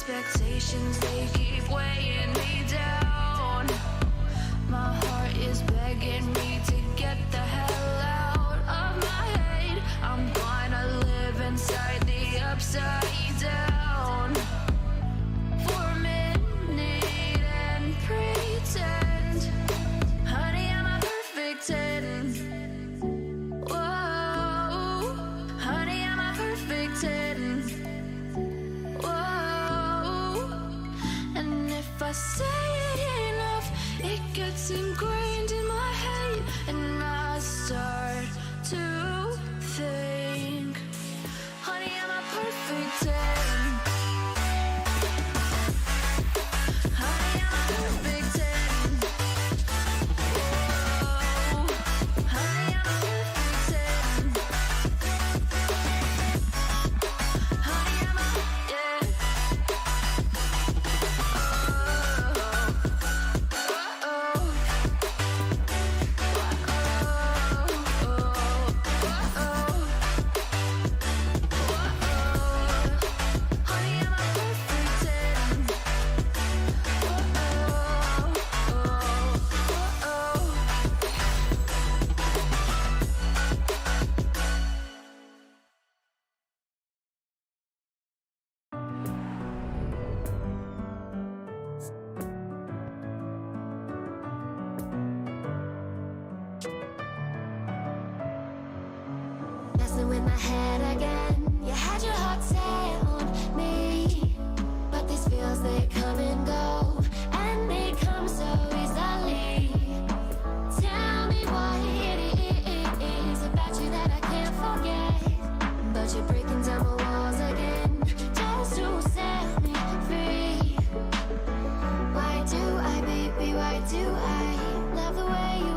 expectations, they keep weighing me down. My heart is begging me to get the hell out of my head. I'm gonna live inside the upside down for a minute and pretend, honey, I'm a perfect 10. Whoa, honey, I'm a perfect 10. Whoa, and if I say it enough, it gets ingrained in my head, and I start to think, honey, I'm a perfect 10. Honey, I'm a perfect 10. Whoa, honey, I'm a perfect 10. Honey, I'm a, yeah. Messing with my head again. You had your heart set on me, but these feels, they come and go, and they come so easily. Tell me what it is about you that I can't forget, but you're breaking down my walls again just to set me free. Why do I, baby, why do I love the way you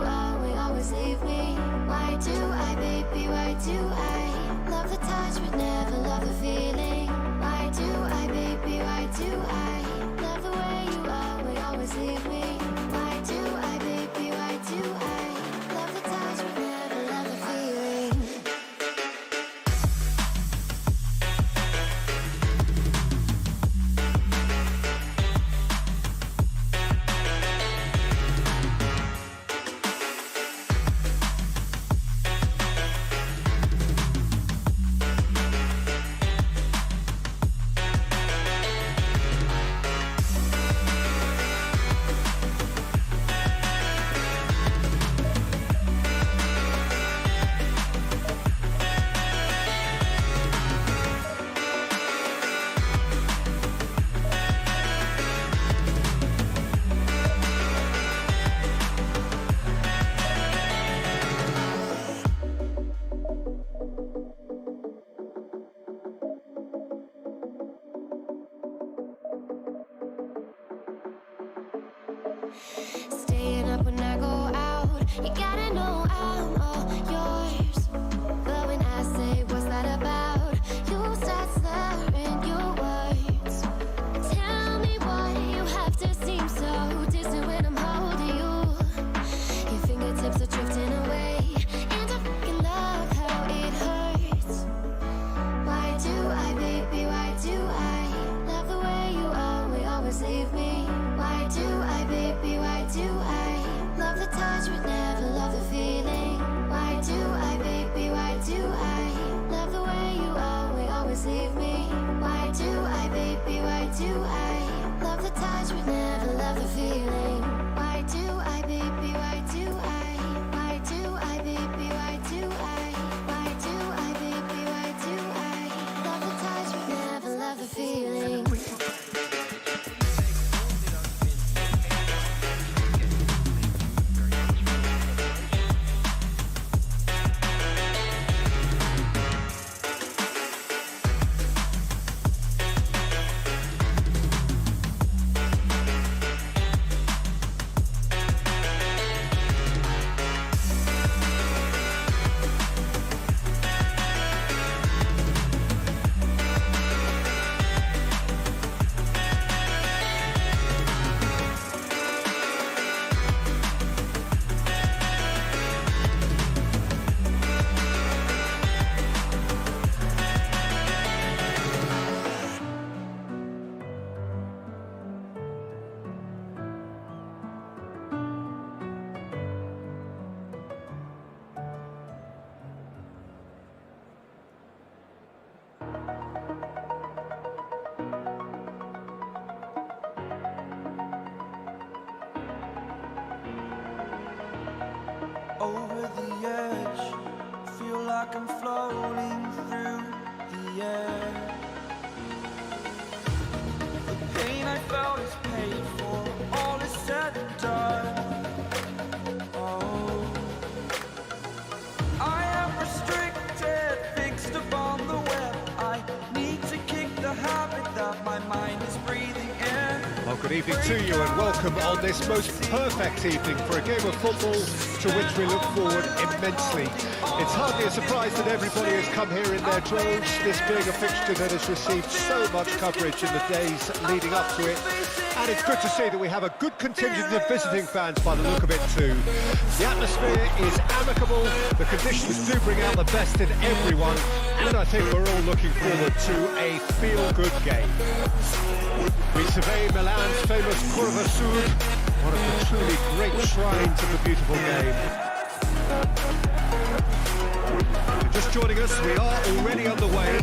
always leave me? Why do I, baby, why do I love the touch but never love the feeling? Why do I, baby, why do I love the way you always leave me? Why do I, baby, why do I love the touch but never love the feeling? Staying up when I go out, you gotta know I'm all yours. But when I say what's that about, you start slurring your words. Tell me why you have to seem so distant when I'm holding you. Your fingertips are drifting away, and I fucking love how it hurts. Why do I, baby, why do I love the way you always leave me? Why do I, baby, why do I love the touch but never love the feeling? Why do I, baby, why do I love the way you always leave me? Why do I, baby, why do I love the touch but never love the feeling? Why do I, baby, why do why do I, baby, why do why do I, baby, why do I love the touch but never love the feeling? like I'm floating through the air. The pain I felt is paid for, all is said and done. Oh, I am restricted, fixed upon the web. I need to kick the habit that my mind is breathing in. Well, good evening to you and welcome on this most perfect evening for a game of football to which we look forward immensely. It's hardly a surprise that everybody has come here in their droves, this being a fixture that has received so much coverage in the days leading up to it. And it's good to see that we have a good contingent of visiting fans by the look of it too. The atmosphere is amicable, the conditions do bring out the best in everyone, and I think we're all looking forward to a feel-good game. We survey Milan's famous Curva Sud, one of the truly great shrines of the beautiful game. And just joining us, we are already on the way.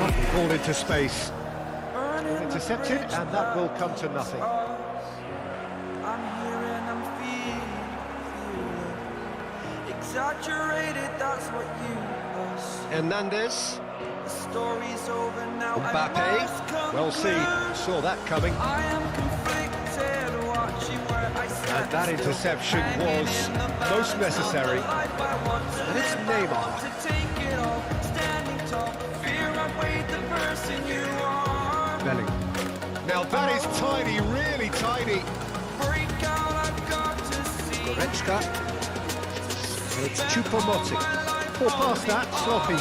Lovely ball into space. Intercepted, and that will come to nothing. Exaggerated, that's what you Hernandez. The story's over now. Mbappe. Well seen. Saw that coming. I am conflicted, watching where I stand. And that interception was most necessary. And it's Neymar. To take it all, standing tall. Fear I weighed the person you are. Bellingham. Now that is tiny, really tiny. Break out, I've got to see. Goretzka. And it's Choupo-Moting. Or past that, sloppy.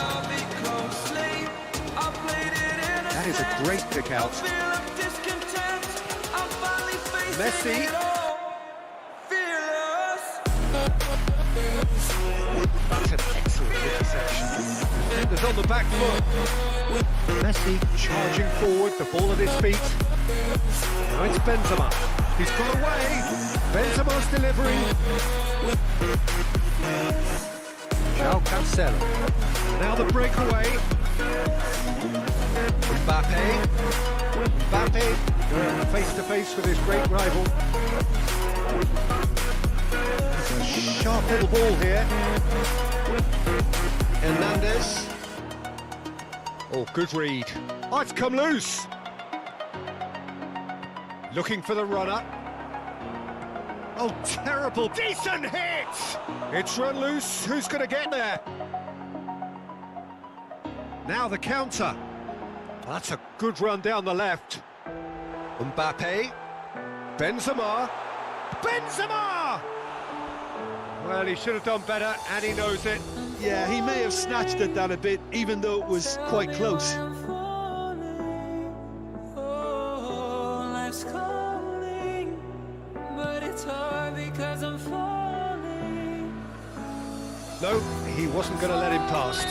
That is a great pick out. Messi. That's an excellent interception. Defenders on the back foot. Messi charging forward, the ball at his feet. Now it's Benzema. He's got away. Benzema's delivering. João Cancelo. Now the breakaway. Mbappe. Mbappe going face to face with his great rival. It's a sharp little ball here. Hernandez. Oh, good read. Oh, it's come loose. Looking for the runner. Oh, terrible. Decent hit! It's run loose. Who's going to get there? Now the counter. That's a good run down the left. Mbappe. Benzema. Benzema! Well, he should have done better, and he knows it. Yeah, he may have snatched it down a bit, even though it was quite close. No, he wasn't going to let him past.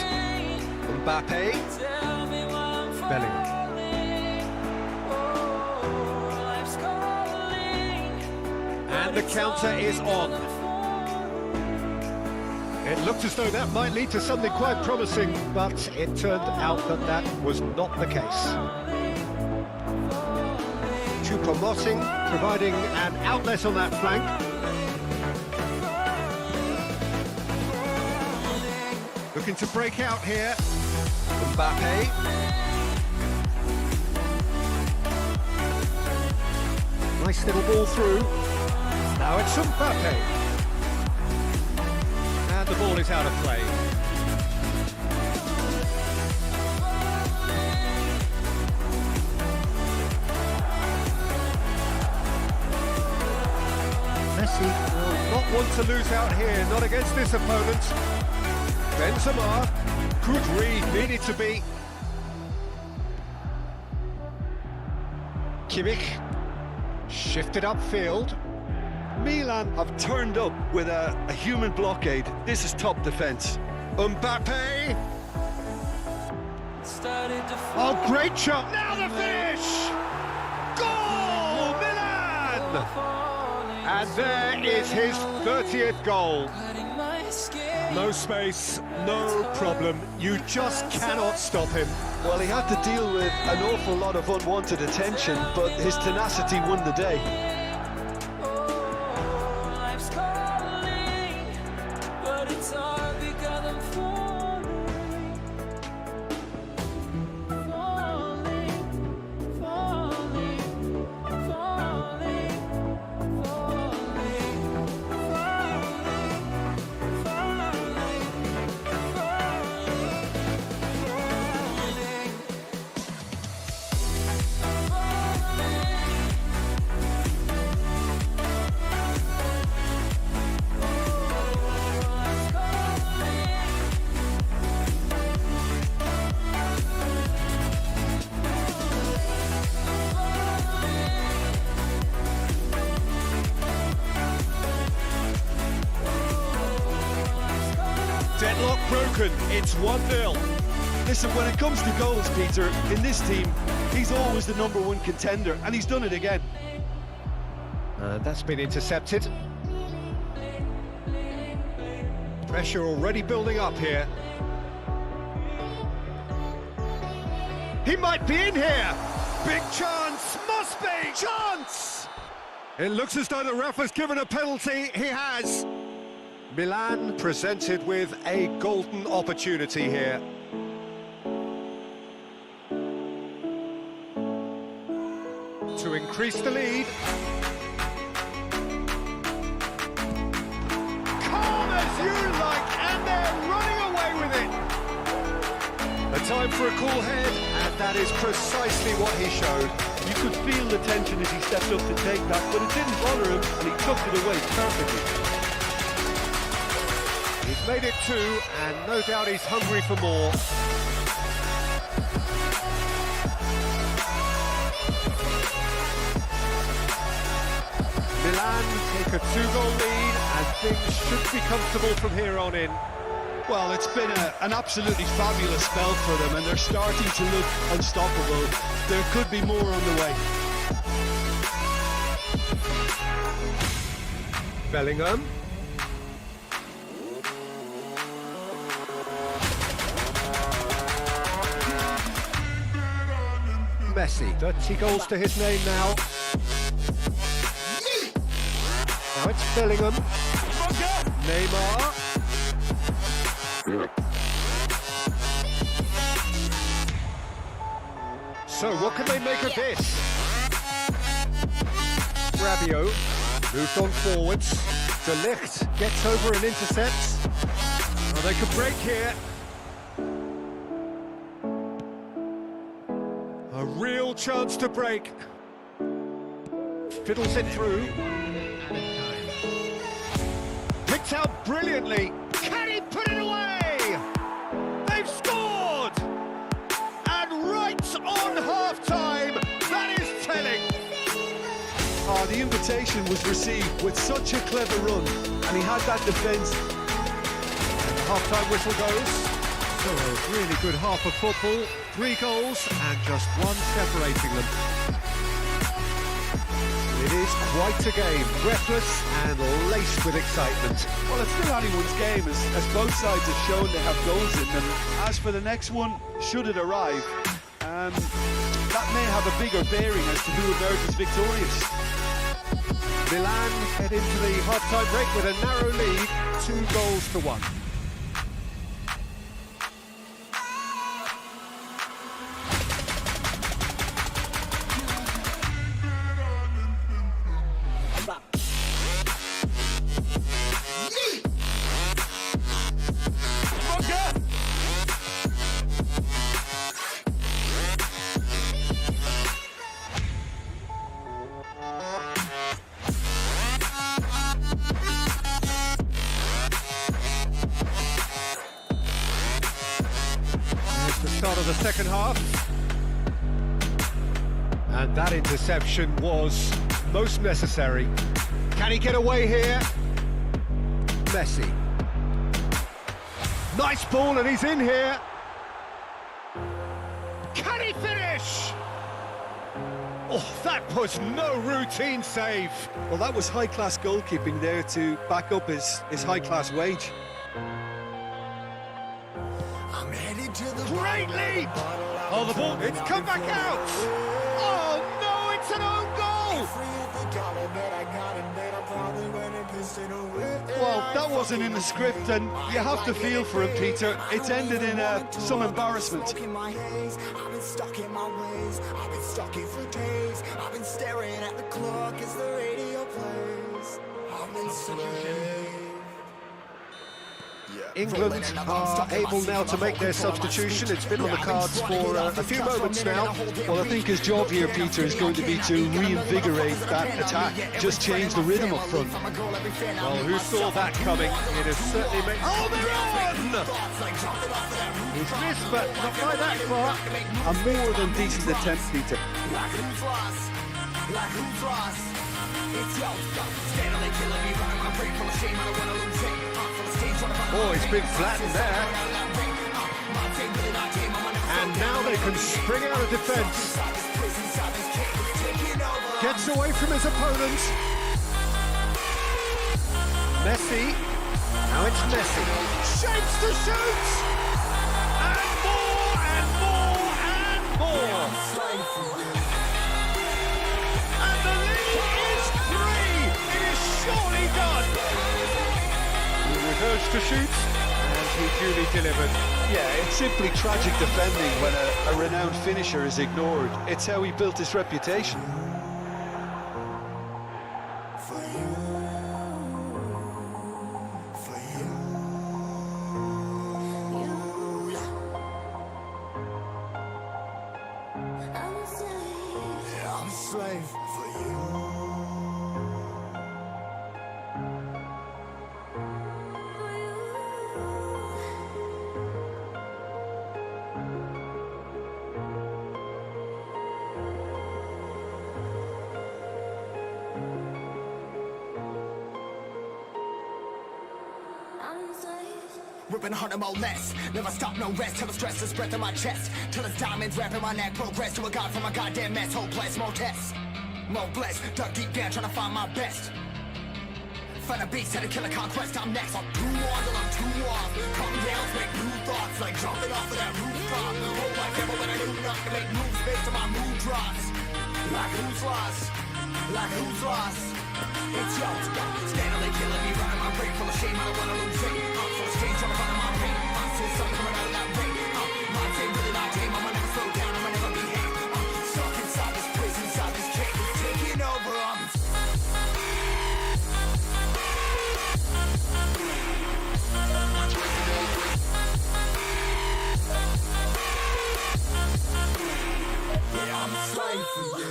Mbappe. Bellingham. And the counter is on. It looked as though that might lead to something quite promising, but it turned out that that was not the case. Choupo-Moting providing an outlet on that flank. Looking to break out here. Mbappe. Nice little ball through. Now it's Mbappe. And the ball is out of play. Messi will not want to lose out here, not against this opponent. Benzema, good read, needed to be. Kimmich, shifted upfield. Milan have turned up with a human blockade. This is top defence. Mbappe. Oh, great shot. Now the finish. Goal, Milan. And there is his 30th goal. No space, no problem. You just cannot stop him. Well, he had to deal with an awful lot of unwanted attention, but his tenacity won the day. Life's calling, but it's hard because I'm falling, falling, falling, falling, falling, falling, Deadlock broken, it's 1-0. Listen, when it comes to goals, Peter, in this team, he's always the #1 contender, and he's done it again. That's been intercepted. Pressure already building up here. He might be in here! Big chance! Must be! Chance! It looks as though the ref has given a penalty. He has. Milan presented with a golden opportunity here. To increase the lead. Calm as you like, and they're running away with it. A time for a cool head, and that is precisely what he showed. You could feel the tension as he stepped up to take that, but it didn't bother him, and he tucked it away perfectly. He's made it 2, and no doubt he's hungry for more. Milan take a 2-goal lead, and things should be comfortable from here on in. Well, it's been an absolutely fabulous spell for them, and they're starting to look unstoppable. There could be more on the way. Bellingham. Messi, 30 goals to his name now. Now it's Bellingham. Neymar. So what can they make of this? Rabiot moved on forwards. De Ligt gets over and intercepts. Well, they could break here. A real chance to break. Fiddles it through. Picked out brilliantly. Can he put it away? They've scored! And right on half-time, that is telling. Oh, the invitation was received with such a clever run, and he had that defence. And the half-time whistle goes. So a really good half of football. 3 goals and just 1 separating them. It is quite a game, breathless and laced with excitement. Well, it's still anyone's game, as both sides have shown they have goals in them. As for the next one, should it arrive, that may have a bigger bearing as to who emerges victorious. Milan head into the half-time break with a narrow lead, 2 goals to 1. Start of the second half, and that interception was most necessary. Can he get away here? Messi. Nice ball, and he's in here. Can he finish? Oh, that was no routine save. Well, that was high-class goalkeeping there to back up his high-class wage. great leap! Oh, the ball, it's come back out! Oh no, it's an own goal! Well, that wasn't in the script, and you have to feel for him, Peter. It's ended in some embarrassment. I've been stuck in my ways, I've been stuck in for days. I've been staring at the clock as the radio plays. I've been slave. England are able now to make their substitution. It's been on the cards for a few moments now. Well, I think his job here, Peter, is going to be to reinvigorate that attack, just change the rhythm up front. Well, who saw that coming? It has certainly made... Oh, they're on! He's missed, but not by that far. A more than decent attempt, Peter. Oh, it's been flattened there. And now they can spring out of defence. Gets away from his opponent. Messi. Now it's Messi. Shapes to shoot! And more, and more, and more! And the lead is 3! It is surely done! He reversed to shoot, and he duly delivered. Yeah, it's simply tragic defending when a renowned finisher is ignored. It's how he built his reputation. I'm a slave for you. Ripping harder, more less. Never stop, no rest. Till the stress is breath in my chest. Till it's diamonds wrapping my neck. Progress to a god from a goddamn mess. Hopeless, more tests. More blessed. Dug deep down, trying to find my best. Find a beast, had a killer conquest. I'm next. I'm too on till I'm too off. Calm down, make new thoughts. Like jumping off of that rooftop. Hold my camera when I do nothing to make moves based on my mood drops. Like who's lost? Like who's lost? It's yours. Steadily killing me, running my brain full of shame. I don't wanna lose it. Full of stage, trying to find my pain. I'm seeing something coming out of that rain. My team really not tame. I'ma never slow down. I'ma never behave. Stuck inside this prison, inside this cage. It's taking over. I'm a slave for you.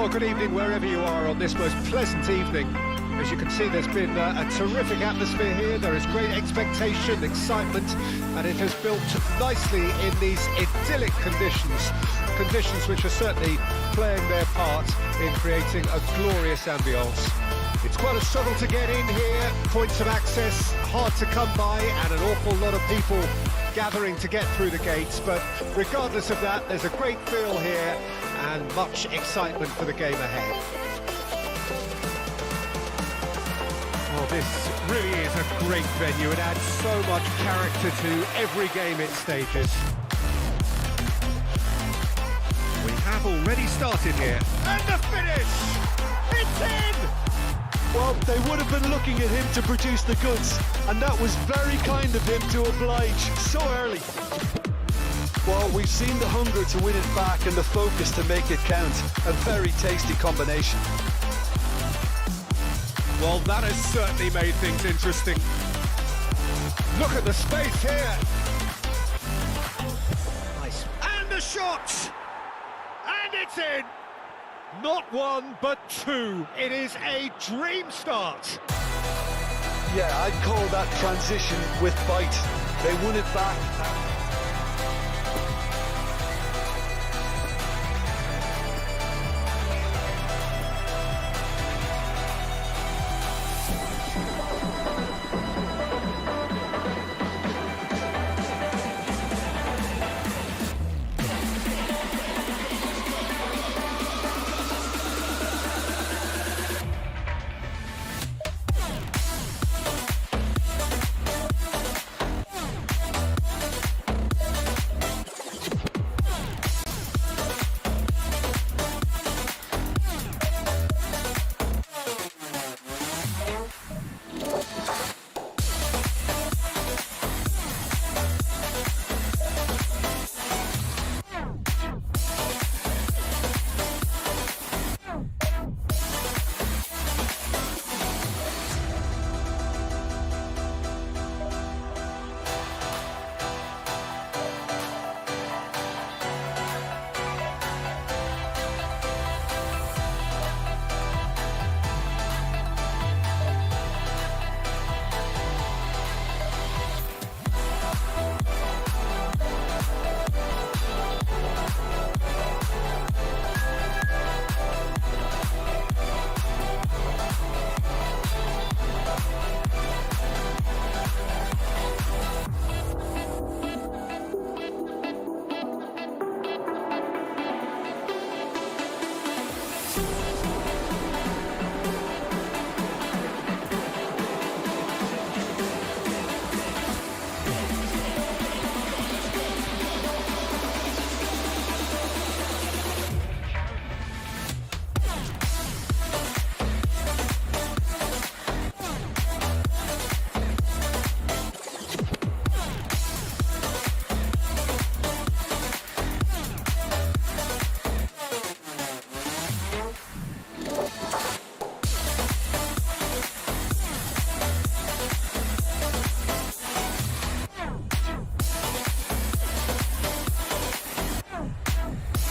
Well, good evening wherever you are on this most pleasant evening. As you can see, there's been a terrific atmosphere here. There is great expectation, excitement, and it has built nicely in these idyllic conditions. Conditions which are certainly playing their part in creating a glorious ambience. It's quite a struggle to get in here, points of access hard to come by, and an awful lot of people gathering to get through the gates, but regardless of that, there's a great feel here and much excitement for the game ahead. Well, this really is a great venue. It adds so much character to every game it stages. We have already started here, and the finish! It's in! Well, they would have been looking at him to produce the goods, and that was very kind of him to oblige so early. Well, we've seen the hunger to win it back and the focus to make it count. A very tasty combination. Well, that has certainly made things interesting. Look at the space here. Nice. And the shot! And it's in! Not one, but two. It is a dream start. Yeah, I'd call that transition with bite. They won it back.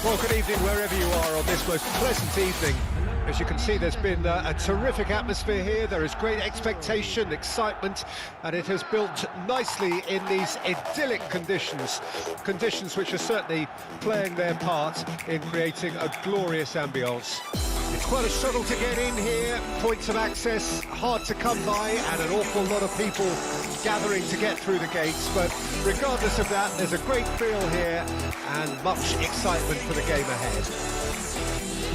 Well, good evening wherever you are on this most pleasant evening. As you can see, there's been a terrific atmosphere here. There is great expectation, excitement, and it has built nicely in these idyllic conditions. Conditions which are certainly playing their part in creating a glorious ambience. It's quite a struggle to get in here, points of access hard to come by, and an awful lot of people gathering to get through the gates, but regardless of that, there's a great feel here and much excitement for the game ahead.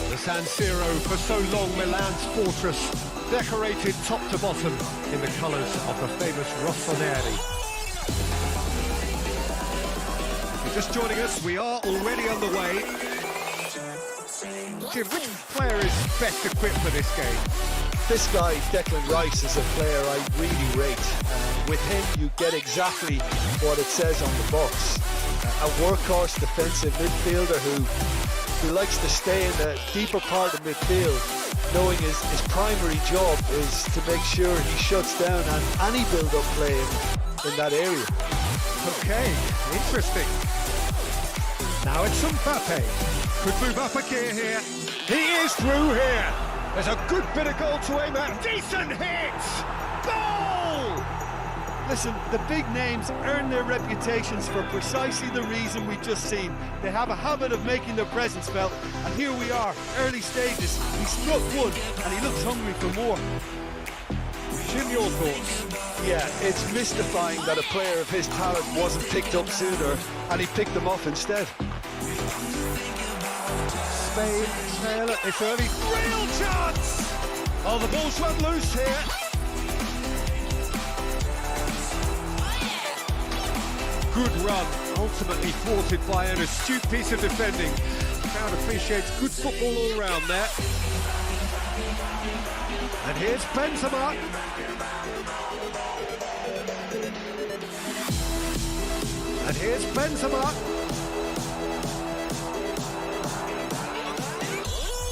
The San Siro, for so long Milan's fortress, decorated top to bottom in the colours of the famous Rossoneri. If you're just joining us, we are already underway. Jim, which player is best equipped for this game? This guy, Declan Rice, is a player I really rate. With him, you get exactly what it says on the box. A workhorse defensive midfielder who likes to stay in the deeper part of midfield, knowing his primary job is to make sure he shuts down any build-up play in that area. Okay, interesting. Now it's Mbappe. Could move up a gear here. He is through here. There's a good bit of goal to aim at. Decent hit! Goal! Listen, the big names earn their reputations for precisely the reason we've just seen. They have a habit of making their presence felt, and here we are, early stages. He struck one, and he looks hungry for more. Jim, your thoughts? Yeah, it's mystifying that a player of his talent wasn't picked up sooner, and he picked them off instead. Spain trail at this early. Real chance! Oh, the ball's run loose here. Good run, ultimately thwarted by an astute piece of defending. The crowd appreciates good football all round there. And here's Benzema. And here's Benzema.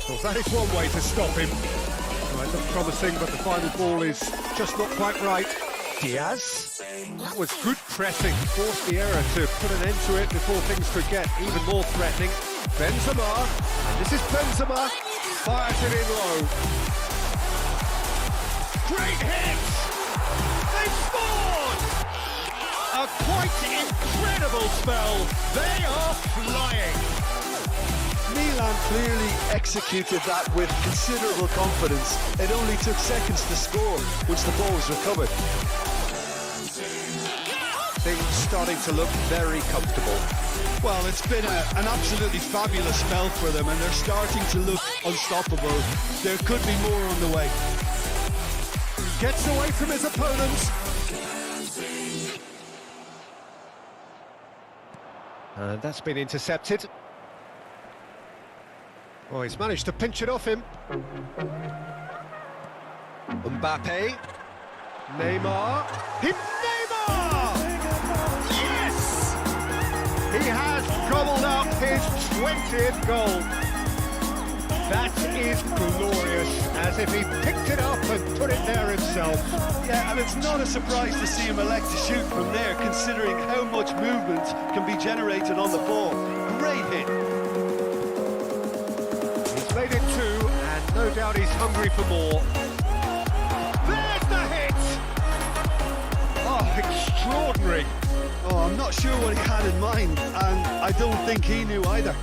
Well, that is one way to stop him. Well, it looked promising, but the final ball is just not quite right. Diaz. That was good pressing, forced the error to put an end to it before things could get even more threatening. Benzema, and this is Benzema, fires it in low. Great hit! They've scored! A quite incredible spell. They are flying. Milan clearly executed that with considerable confidence. It only took seconds to score once the ball was recovered. Things starting to look very comfortable. Well, it's been an absolutely fabulous spell for them, and they're starting to look unstoppable. There could be more on the way. Gets away from his opponents. And that's been intercepted. Oh, he's managed to pinch it off him. Mbappe. Neymar. Neymar! Yes! He has gobbled up his 20th goal. That is glorious, as if he picked it up and put it there himself. Yeah, and it's not a surprise to see him elect to shoot from there, considering how much movement can be generated on the ball. Great hit. He's made it two, and no doubt he's hungry for more. There's the hit! Oh, extraordinary. Oh, I'm not sure what he had in mind, and I don't think he knew either.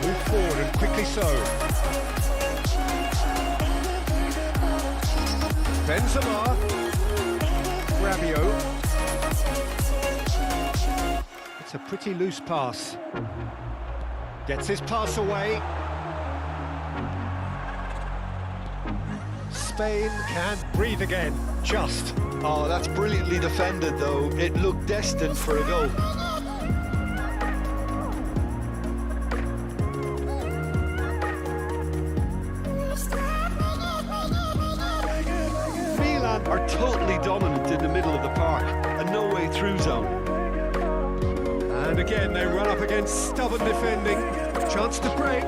Move forward, and quickly so. Benzema. Rabiot. It's a pretty loose pass. Gets his pass away. Spain can breathe again, just. Oh, that's brilliantly defended, though. It looked destined for a goal. Milan are totally dominant in the middle of the park, a no-way through zone. And again, they run up against stubborn defending. Chance to break.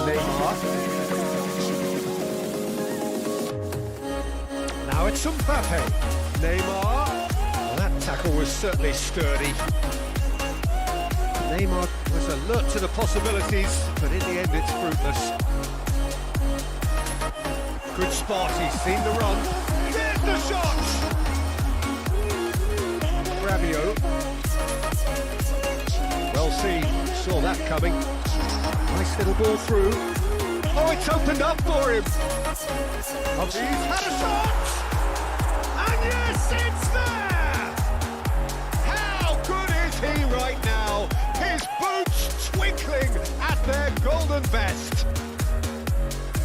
Neymar. Now it's Mbappe. Neymar. Well, that tackle was certainly sturdy. Neymar was alert to the possibilities, but in the end it's fruitless. Good spot, he's seen the run. There's the shot! Rabiot. Well seen, saw that coming. Nice little ball through. Oh, it's opened up for him. Oh, he's had a shot! And yes, it's there! How good is he right now? His boots twinkling at their golden vest.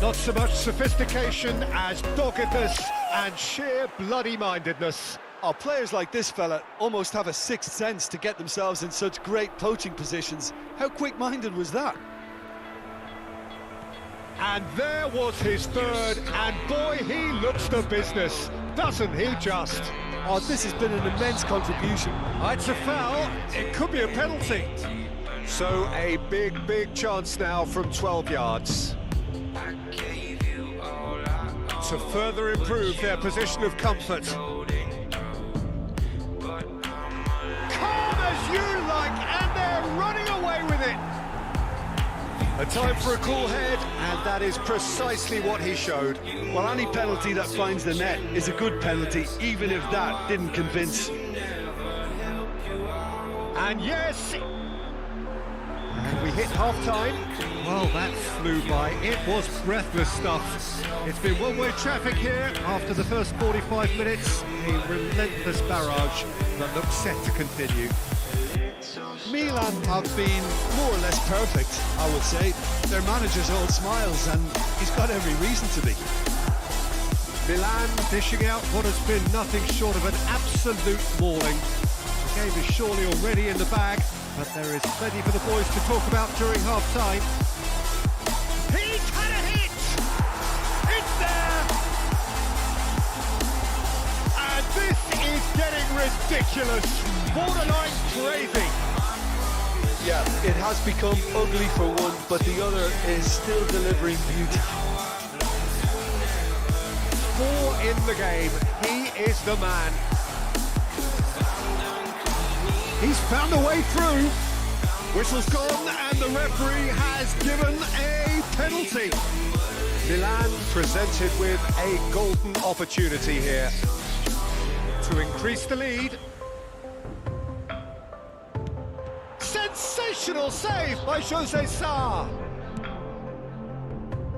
Not so much sophistication as doggedness and sheer bloody-mindedness. Our players like this fella almost have a sixth sense to get themselves in such great poaching positions. How quick-minded was that? And there was his third, and boy, he looks the business, doesn't he just? Oh, this has been an immense contribution. It's a foul, it could be a penalty. So a big chance now from 12 yards. To further improve their position of comfort. running away with it. A time for a cool head, and that is precisely what he showed. Well, any penalty that finds the net is a good penalty, even if that didn't convince. And yes, and we hit half-time. Well, that flew by. It was breathless stuff. It's been one-way traffic here after the first 45 minutes. A relentless barrage that looks set to continue. Milan have been more or less perfect, I would say. Their manager's all smiles, and he's got every reason to be. Milan dishing out what has been nothing short of an absolute mauling. The game is surely already in the bag, but there is plenty for the boys to talk about during half-time. He's had a hit! It's there! And this is getting ridiculous. Borderline crazy. Yeah, it has become ugly for one, but the other is still delivering beauty. 4 in the game. He is the man. He's found a way through. Whistle's gone and the referee has given a penalty. Milan presented with a golden opportunity here to increase the lead. Sensational save by Jose Sarr.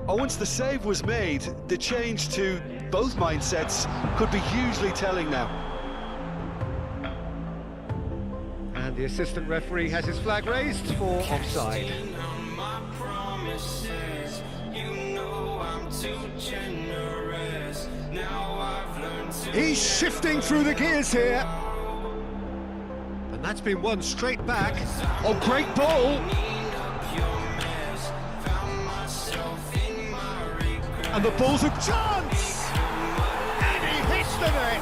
Oh, once the save was made, the change to both mindsets could be hugely telling now. And the assistant referee has his flag raised for offside. He's shifting through the gears here. And that's been won straight back. Oh, great ball. And the ball's a chance. And he hits the net.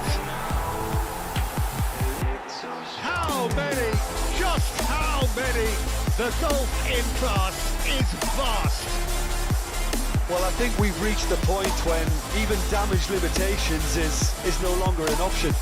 How many? Just how many? The gulf in class is vast. Well, I think we've reached the point when even damage limitations is no longer an option.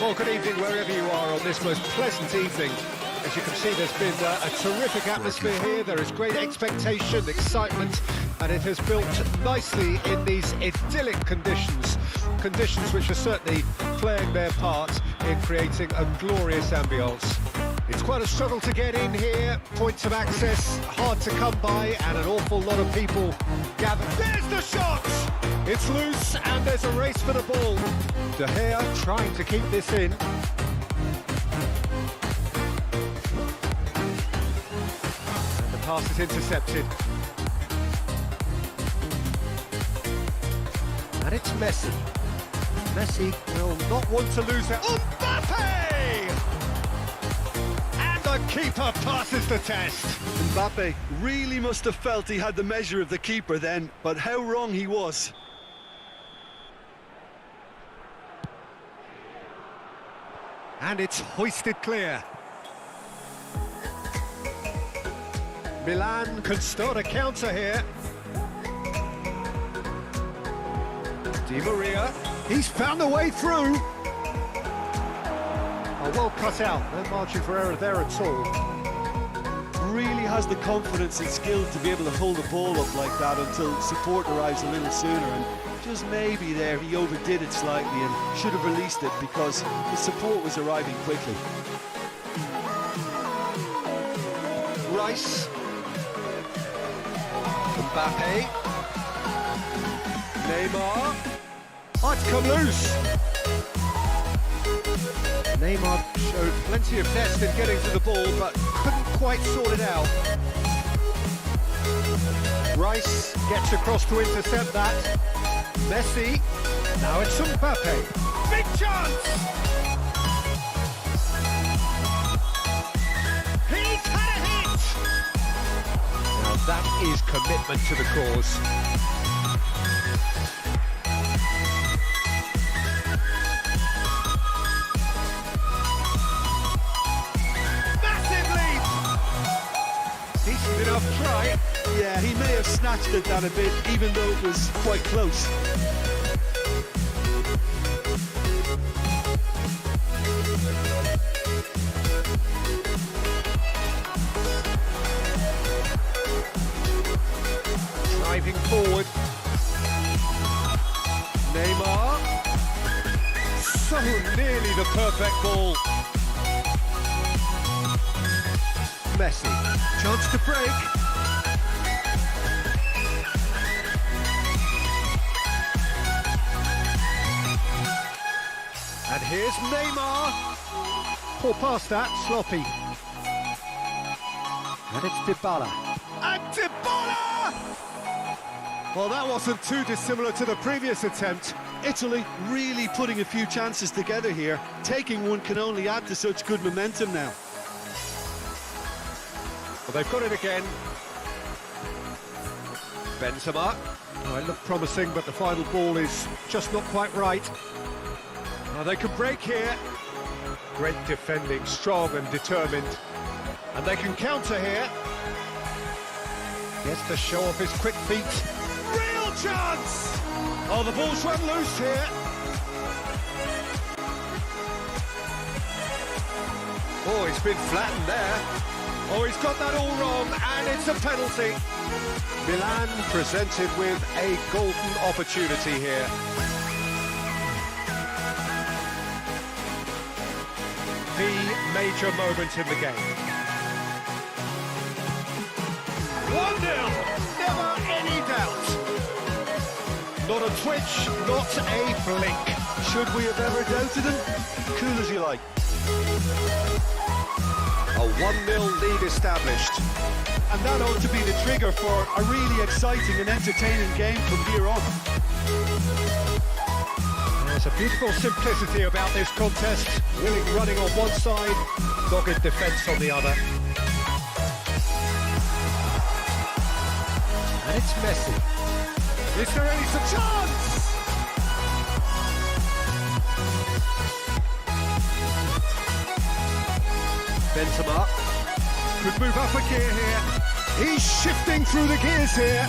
Well, good evening wherever you are on this most pleasant evening. As you can see, there's been a terrific atmosphere here. There is great expectation, excitement, And it has built nicely in these idyllic conditions, conditions which are certainly playing their part in creating a glorious ambience. It's quite a struggle to get in here, points of access hard to come by, and an awful lot of people gather. There's the shot! It's loose, and there's a race for the ball. De Gea trying to keep this in. And the pass is intercepted. And it's Messi. Messi will not want to lose it. Mbappe! And the keeper passes the test. Mbappe really must have felt he had the measure of the keeper then, but how wrong he was. And it's hoisted clear. Milan can start a counter here. Di Maria, he's found a way through. Oh, well cut out, no margin for error there at all. Really has the confidence and skill to be able to hold the ball up like that until support arrives a little sooner, and just maybe there he overdid it slightly and should have released it because the support was arriving quickly. Rice. Mbappe. Neymar. Oh, it's come loose. Neymar showed plenty of zest in getting to the ball, but couldn't quite sort it out. Rice gets across to intercept that. Messi. Now it's Mbappe. Big chance! He's had a hit! Now that is commitment to the cause. Decent enough try. Yeah, he may have snatched at that a bit, even though it was quite close. Driving forward. Neymar. So nearly the perfect ball. Messi, chance to break. And here's Neymar. Poor pass that, sloppy. And it's Dybala. And Dybala! Well, that wasn't too dissimilar to the previous attempt. Italy really putting a few chances together here. Taking one can only add to such good momentum now. Well, they've got it again. Benzema. Oh, it looked promising, but the final ball is just not quite right. Now they can break here. Great defending, strong and determined. And they can counter here. Gets to show off his quick feet. Real chance! Oh, the ball's run loose here. Oh, he's been flattened there. Oh, he's got that all wrong, and it's a penalty. Milan presented with a golden opportunity here. The major moment in the game. 1-0, never any doubt. Not a twitch, not a blink. Should we have ever doubted him? Cool as you like. A 1-0 lead established. And that ought to be the trigger for a really exciting and entertaining game from here on. There's a beautiful simplicity about this contest. Willing running on one side, dogged defence on the other. And it's Messi. Is there any chance? Benzema could move up a gear here. He's shifting through the gears here.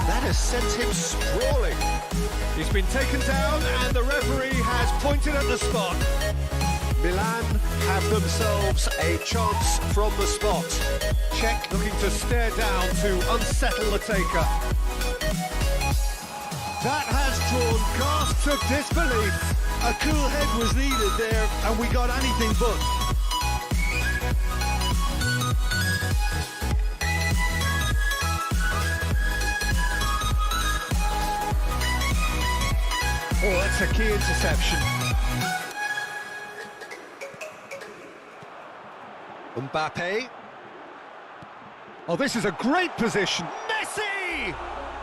That has sent him sprawling. He's been taken down and the referee has pointed at the spot. Milan have themselves a chance from the spot. Czech looking to stare down to unsettle the taker. That has drawn gasps of disbelief. A cool head was needed there, and we got anything but. Oh, that's a key interception. Mbappe. Oh, this is a great position. Messi!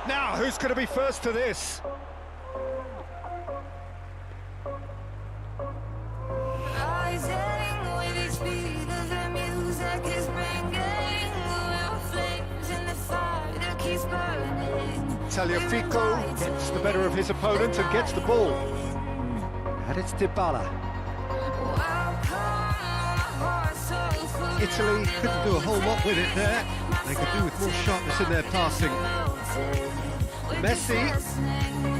Now, who's going to be first to this? Rising with each beat of the music is bringing real flames in the fire that keeps burning. Tagliafico gets the better of his opponent and gets the ball. And it's Dybala. Italy couldn't do a whole lot with it there. They could do with more sharpness in their passing. Messi.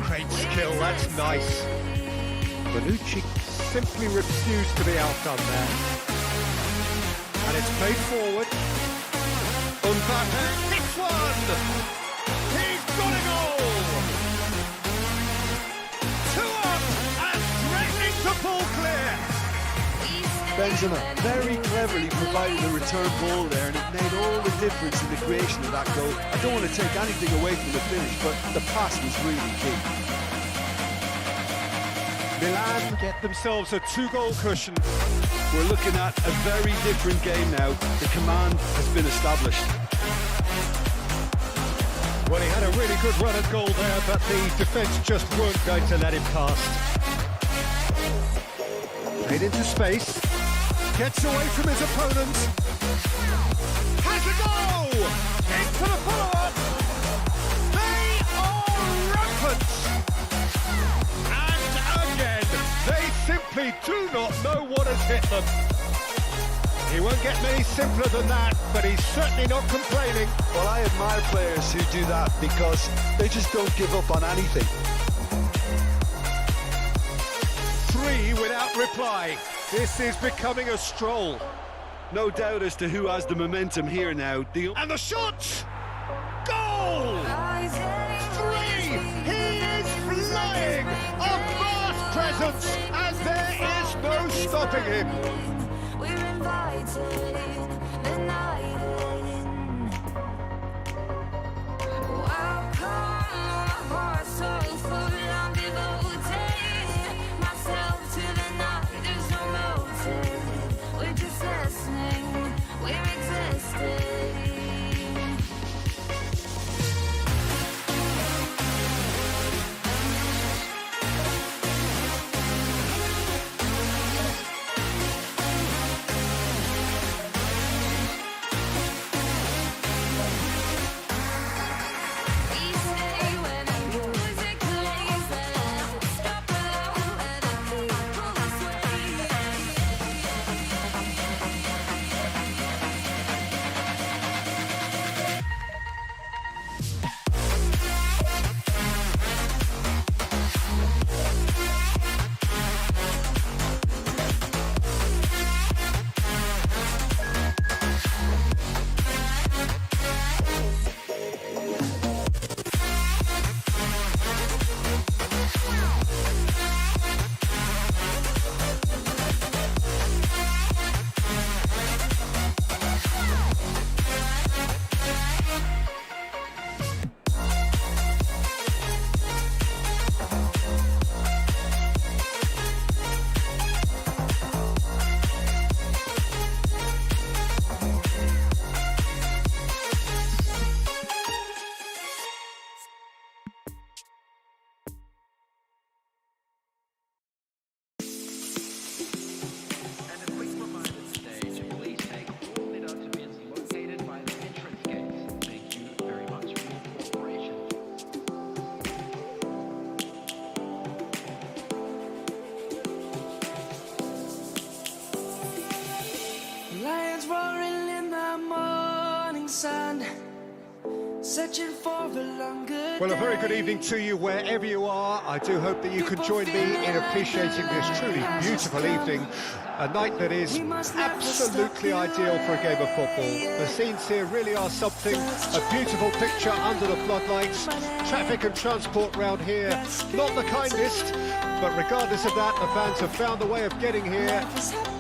Great skill, that's nice. Bonucci simply refused to be outdone there. And it's played forward. Mbappe, this one! He's got a goal! 2 up and threatening to pull clear! Benzema very cleverly provided a return ball there, and it made all the difference in the creation of that goal. I don't want to take anything away from the finish, but the pass was really key. Milan get themselves a 2-goal cushion. We're looking at a very different game now. The command has been established. Well, he had a really good run at goal there, but the defence just weren't going to let him past. Played into space. Gets away from his opponent. Has a go! Into the follow-up. They are rampant. And again, they simply do not know what has hit them. He won't get many simpler than that, but he's certainly not complaining. Well, I admire players who do that because they just don't give up on anything. 3 without reply. This is becoming a stroll. No doubt as to who has the momentum here now. And the shot! Goal! 3! He is flying! A vast presence, and there is no stopping him. We're invited, the night in. Welcome, my heart so full, I'm devoted myself to the night. There's no motive, we're just listening, we're existing. Well, a very good evening to you wherever you are. I do hope that you can join me in appreciating this truly beautiful evening, a night that is absolutely ideal for a game of football. The scenes here really are something, a beautiful picture under the floodlights. Traffic and transport round here, not the kindest, but regardless of that, the fans have found a way of getting here.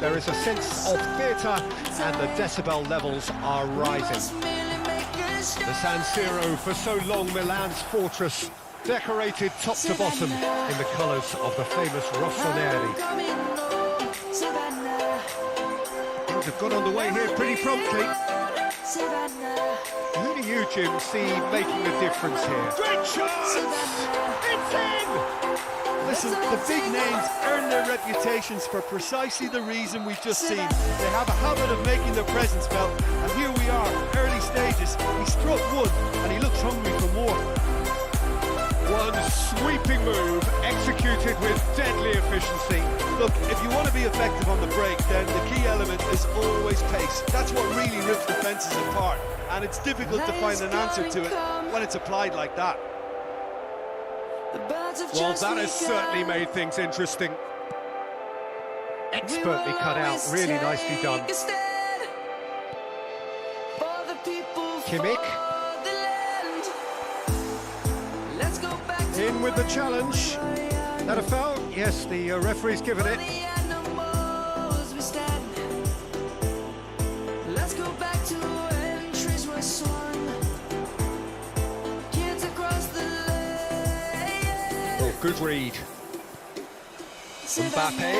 There is a sense of theatre and the decibel levels are rising. The San Siro, for so long Milan's fortress, decorated top to bottom in the colours of the famous Rossoneri. Things have got underway here pretty promptly. Who do you, Jim, see making a difference here? Great chance! It's in! Listen, the big names earn their reputations for precisely the reason we've just seen. They have a habit of making their presence felt, and here we are, early stages. He struck one, and he looks hungry for more. One sweeping move, executed with deadly efficiency. Look, if you want to be effective on the break, then the key element is always pace. That's what really rips defences apart, and it's difficult to find an answer to it when it's applied like that. Well, that has certainly made things interesting. Expertly cut out, really nicely done. Kimmich. In with the challenge. That a foul? Yes, the referee's given it. Good read. Mbappe.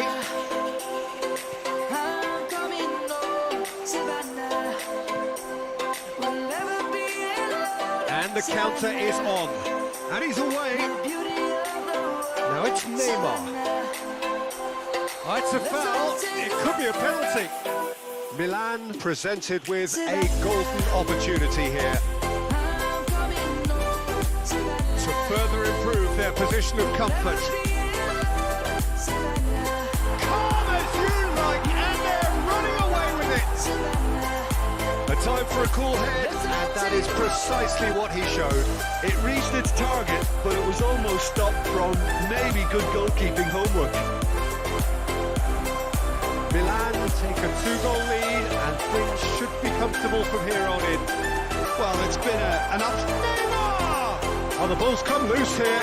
And the counter is on. And he's away. Now it's Neymar. Oh, it's a foul. It could be a penalty. Milan presented with a golden opportunity here to further improve their position of comfort. Calm as you like, and they're running away with it. A time for a cool head, and that is precisely what he showed. It reached its target, but it was almost stopped from maybe good goalkeeping homework. Milan take a 2-goal lead, and things should be comfortable from here on in. Well, it's been an Oh, the ball's come loose here.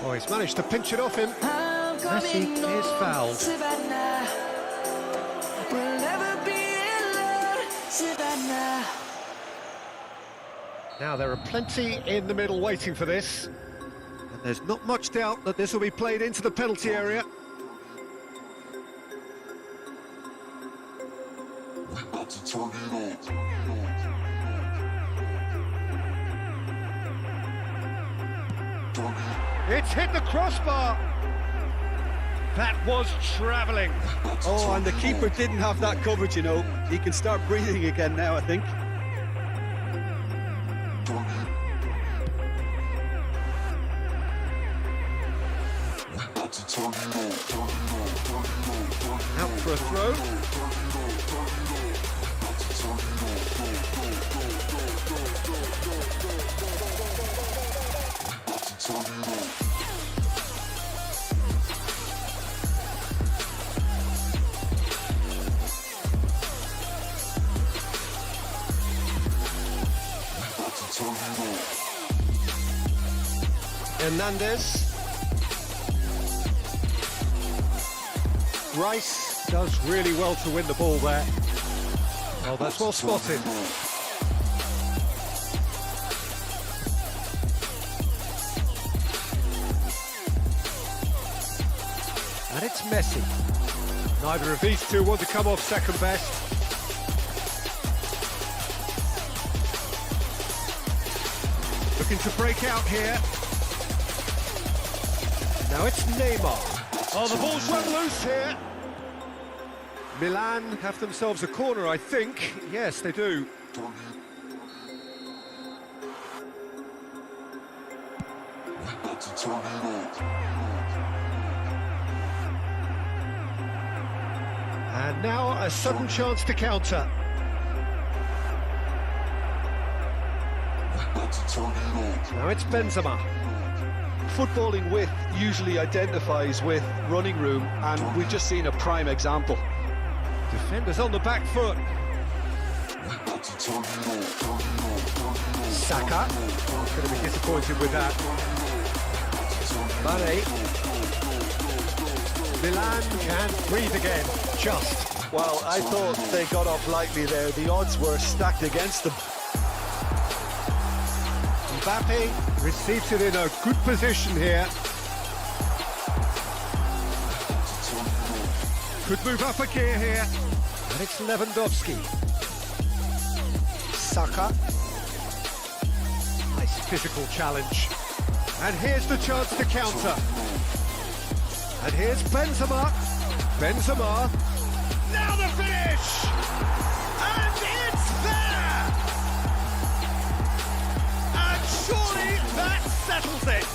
Oh, he's managed to pinch it off him. Messi is fouled. Now, there are plenty in the middle waiting for this. And there's not much doubt that this will be played into the penalty area. It's hit the crossbar. That was travelling. Oh, and the keeper didn't have that coverage, you know. He can start breathing again now, I think. Out for a throw. Hernandez. Rice does really well to win the ball there. Oh, that's well spotted. And it's Messi. Neither of these two want to come off second best. Looking to break out here. Now it's Neymar. Oh, the ball's run loose here. Milan have themselves a corner, I think. Yes, they do. And now a sudden chance to counter. Now it's Benzema. Footballing width usually identifies with running room, and we've just seen a prime example. Defenders on the back foot. Saka. Going to be disappointed with that. Mane. Milan can breathe again. Just. Well, I thought they got off lightly there. The odds were stacked against them. Mbappe receives it in a good position here. Could move up a gear here. And it's Lewandowski. Saka. Nice physical challenge. And here's the chance to counter. And here's Benzema. Benzema. Now the finish! And it's there! And surely that settles it.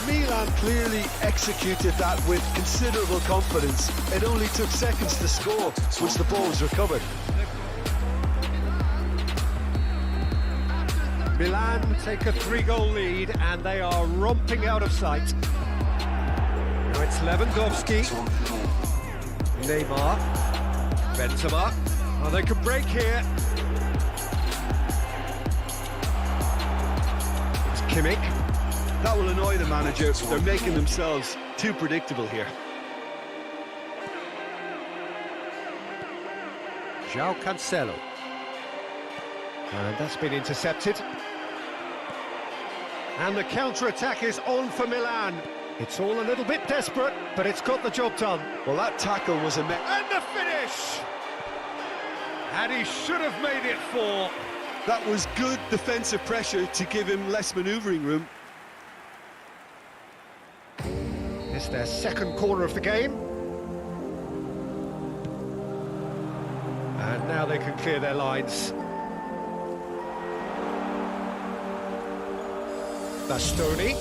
Milan clearly executed that with considerable confidence. It only took seconds to score once the ball was recovered. Milan take a 3-goal lead and they are romping out of sight. Now it's Lewandowski. Neymar. Benzema. Oh, they could break here. It's Kimmich. That will annoy the manager. They're making themselves too predictable here. João Cancelo. And that's been intercepted. And the counter-attack is on for Milan. It's all a little bit desperate, but it's got the job done. Well, that tackle was a... And the finish! And he should have made it 4. That was good defensive pressure to give him less manoeuvring room. It's their second corner of the game. And now they can clear their lines. Bastoni.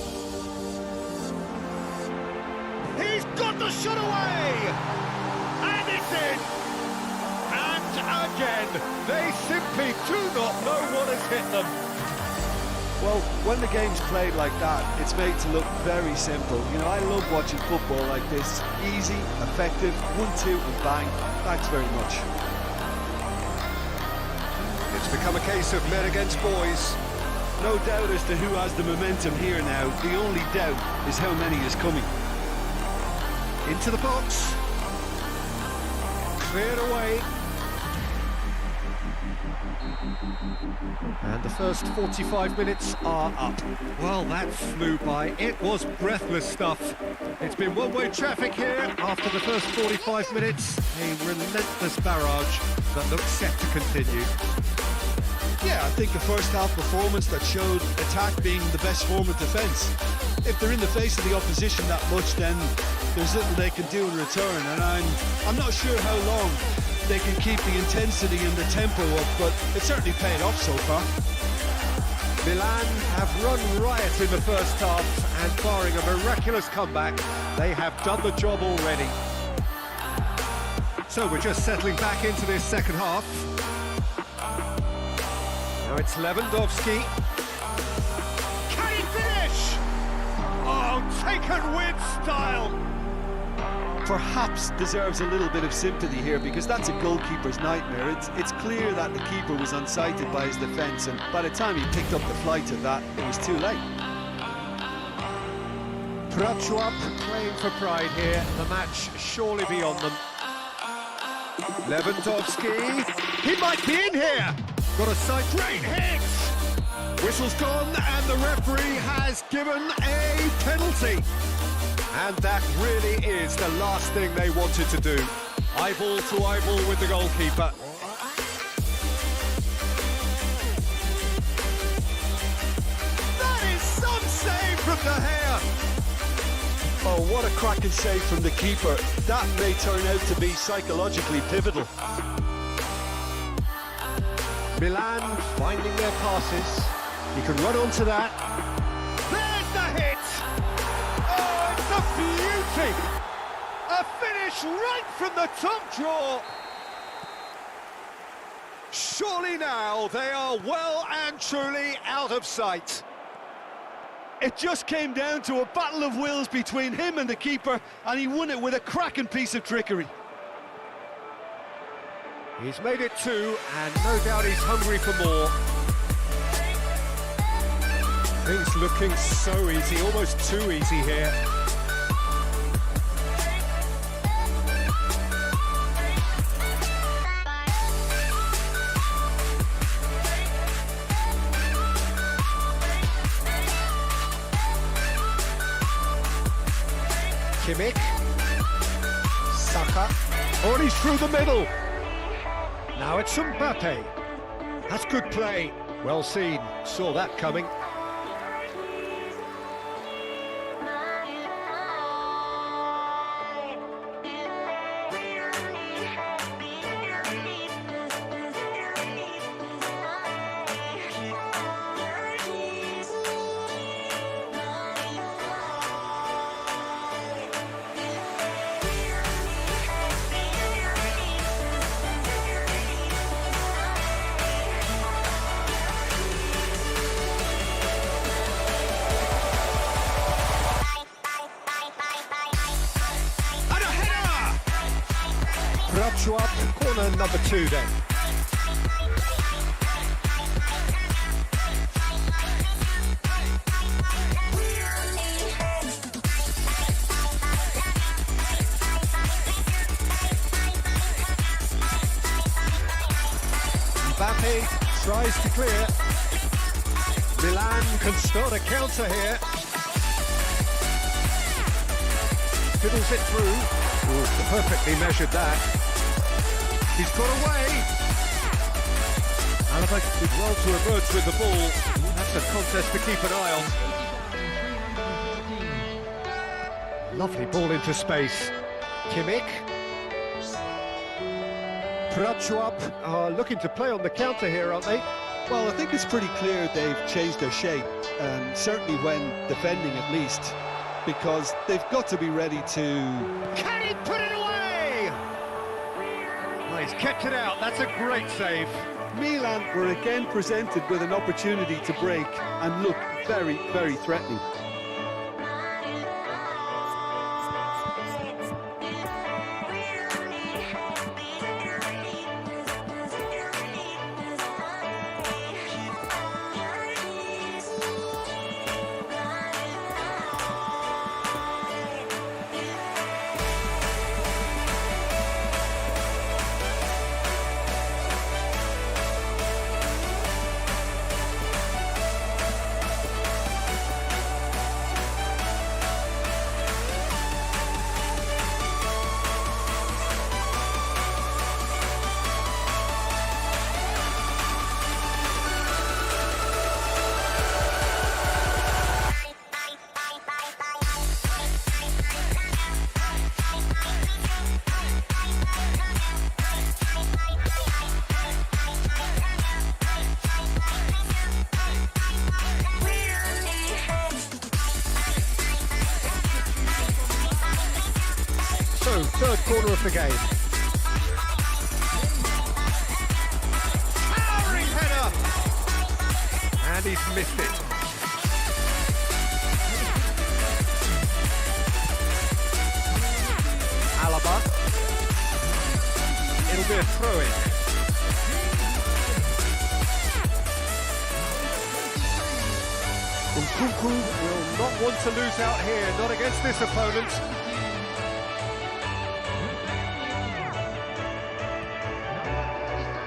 He's got the shot away! And it's in! And again, they simply do not know what has hit them. Well, when the game's played like that, it's made to look very simple. You know, I love watching football like this. Easy, effective, 1-2 and bang. Thanks very much. It's become a case of men against boys. No doubt as to who has the momentum here now. The only doubt is how many is coming. Into the box. Cleared away. And the first 45 minutes are up. Well, that flew by. It was breathless stuff. It's been one-way traffic here after the first 45 minutes. A relentless barrage that looks set to continue. Yeah, I think a first-half performance that showed attack being the best form of defence. If they're in the face of the opposition that much, then there's little they can do in return, and I'm not sure how long they can keep the intensity and the tempo up, but it certainly paid off so far. Milan have run riot in the first half, and barring a miraculous comeback, they have done the job already. So we're just settling back into this second half. Now it's Lewandowski. Can he finish? Oh, taken with style. Perhaps deserves a little bit of sympathy here, because that's a goalkeeper's nightmare. It's clear that the keeper was unsighted by his defence, and by the time he picked up the flight of that, it was too late. Prachuap playing for pride here. The match surely beyond them. Lewandowski. He might be in here. Got a sight. Great hit. Whistle's gone, and the referee has given a penalty. And that really is the last thing they wanted to do. Eyeball to eyeball with the goalkeeper. That is some save from De Gea. Oh, what a cracking save from the keeper. That may turn out to be psychologically pivotal. Milan finding their passes. You can run onto that. There's the hit! Oh, it's a beauty! A finish right from the top draw. Surely now they are well and truly out of sight. It just came down to a battle of wills between him and the keeper, and he won it with a cracking piece of trickery. He's made it 2, and no doubt he's hungry for more. Things looking so easy, almost too easy here. Kimmich, Saka, oh, and he's through the middle. Now it's Mbappe. That's good play. Well seen, saw that coming. Up, corner number 2 then. Mbappe tries to clear. Milan can start a counter here. Fiddles it through. Ooh, perfectly measured that. He's got away. Alaba did well to emerge with the ball. That's a contest to keep an eye on. Lovely ball into space. Kimmich. Prachuap are looking to play on the counter here, aren't they? Well, I think it's pretty clear they've changed their shape, certainly when defending at least, because they've got to be ready to... Can he put it away? Well, he's kept it out, that's a great save. Milan were again presented with an opportunity to break and look very, very threatening. So, third corner of the game. Towering header! And he's missed it. Alaba. It'll be a throw-in. Nkunku will not want to lose out here, not against this opponent.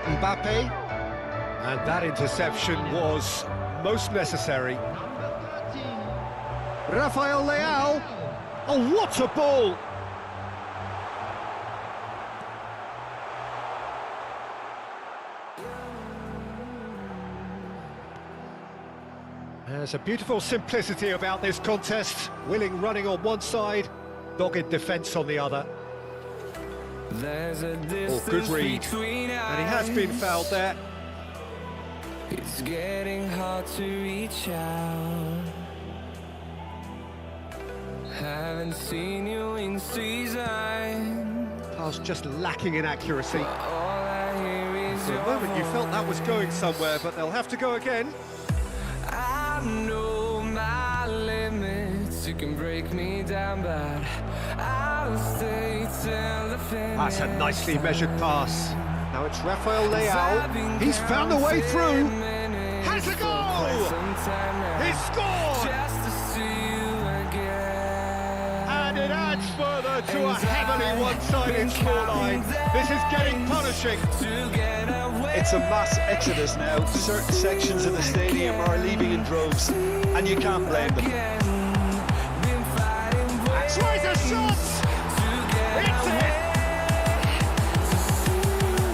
Mbappe, and that interception was most necessary. Rafael Leao, oh what a ball! There's a beautiful simplicity about this contest, willing running on one side, dogged defence on the other. Oh, good read, and he has been fouled there. It's getting hard to reach out. Haven't seen you in season. Pass just lacking in accuracy. All I hear is For a moment you felt that was going somewhere, but they'll have to go again. I know my limits. You can break me down, but I'll stay till the finish. That's a nicely measured pass. Now it's Rafael Leao. He's found a way through. Has a goal! He scored! Just to see you again. And it adds further to a heavily one-sided scoreline. This is getting punishing. It's a mass exodus now. Certain sections of the stadium are leaving in droves, and you can't blame them. Tries a shot! It's it!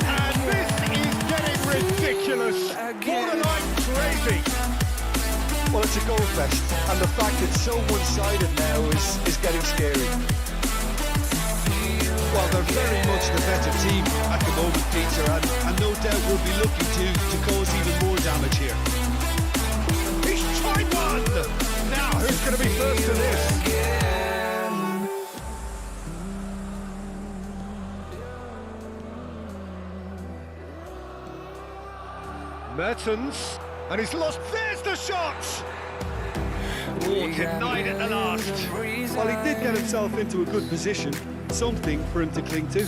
And this is getting ridiculous. Borderline crazy. Well, it's a goal fest, and the fact it's so one-sided now is getting scary. Well, they're very much the better team at the moment, Peter, and no doubt will be looking to cause even more damage here. He's tried one! Now, who's going to be first to this? Mertens, and he's lost. There's the shot! Oh, denied at the last. Well, he did get himself into a good position, something for him to cling to.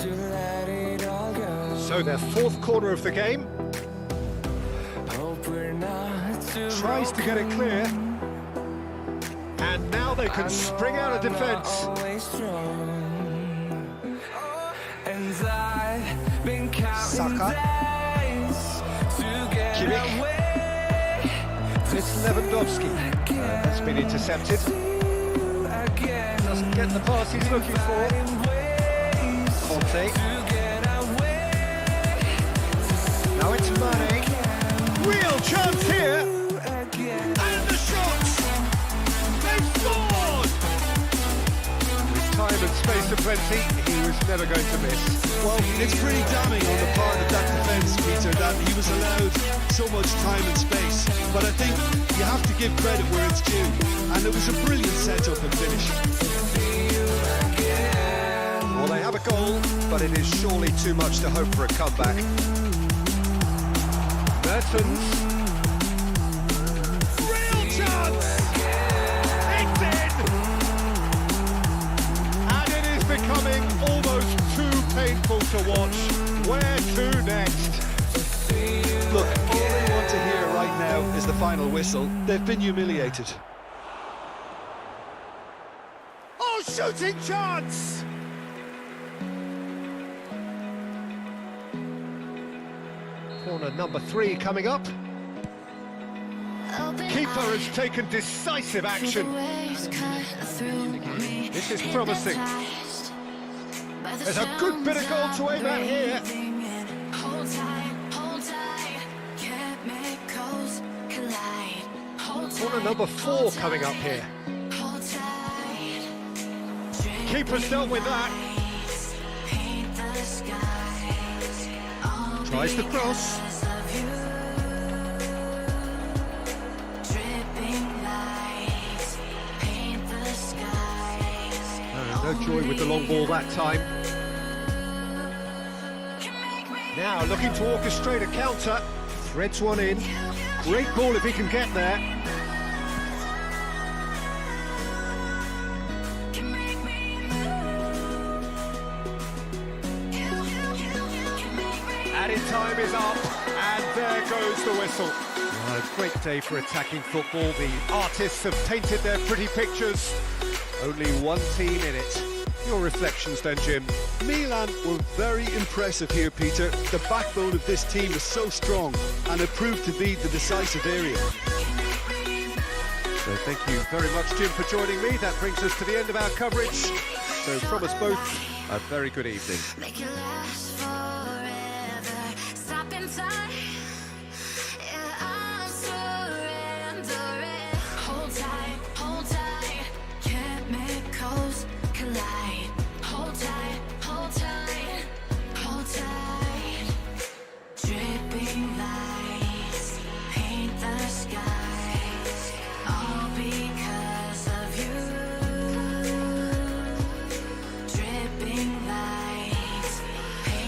So their fourth corner of the game. Tries to get it clear. And now they can spring out of defence. Saka. Kimmich. It's Lewandowski. That's been intercepted. Doesn't get the pass he's looking for. Conte. Now it's Mane. Real chance here. And the shots. They've scored. With time and space aplenty, he was never going to miss. Well, it's pretty damning on the part of that defence, Peter, that he was allowed so much time and space. But I think you have to give credit where it's due. And it was a brilliant setup and finish. Well, they have a goal, but it is surely too much to hope for a comeback. Mertens. Real chance! It's in! And it is becoming almost too painful to watch. Where to next? Look, all they want to hear right now is the final whistle. They've been humiliated. Oh, shooting chance! Corner number 3 coming up. Keeper has taken decisive action. This is promising. There's a good bit of goal to aim at here. Corner number 4 coming up here. Keeper's dealt with that. Tries the cross. No joy with the long ball that time. Now looking to orchestrate a counter. Threads one in. Great ball if he can get there. Added time is up, and there goes the whistle. Well, a great day for attacking football. The artists have painted their pretty pictures. Only one team in it. Your reflections then, Jim? Milan were very impressive here, Peter. The backbone of this team is so strong, and it proved to be the decisive area. So thank you very much, Jim, for joining me. That brings us to the end of our coverage. So from us both, a very good evening. Make it last forever. Stop in time. Yeah, I'm surrendering. Hold tight, hold tight. Chemicals collide. Hold tight, hold tight, hold tight. Dripping lights paint the skies. All because of you. Dripping lights paint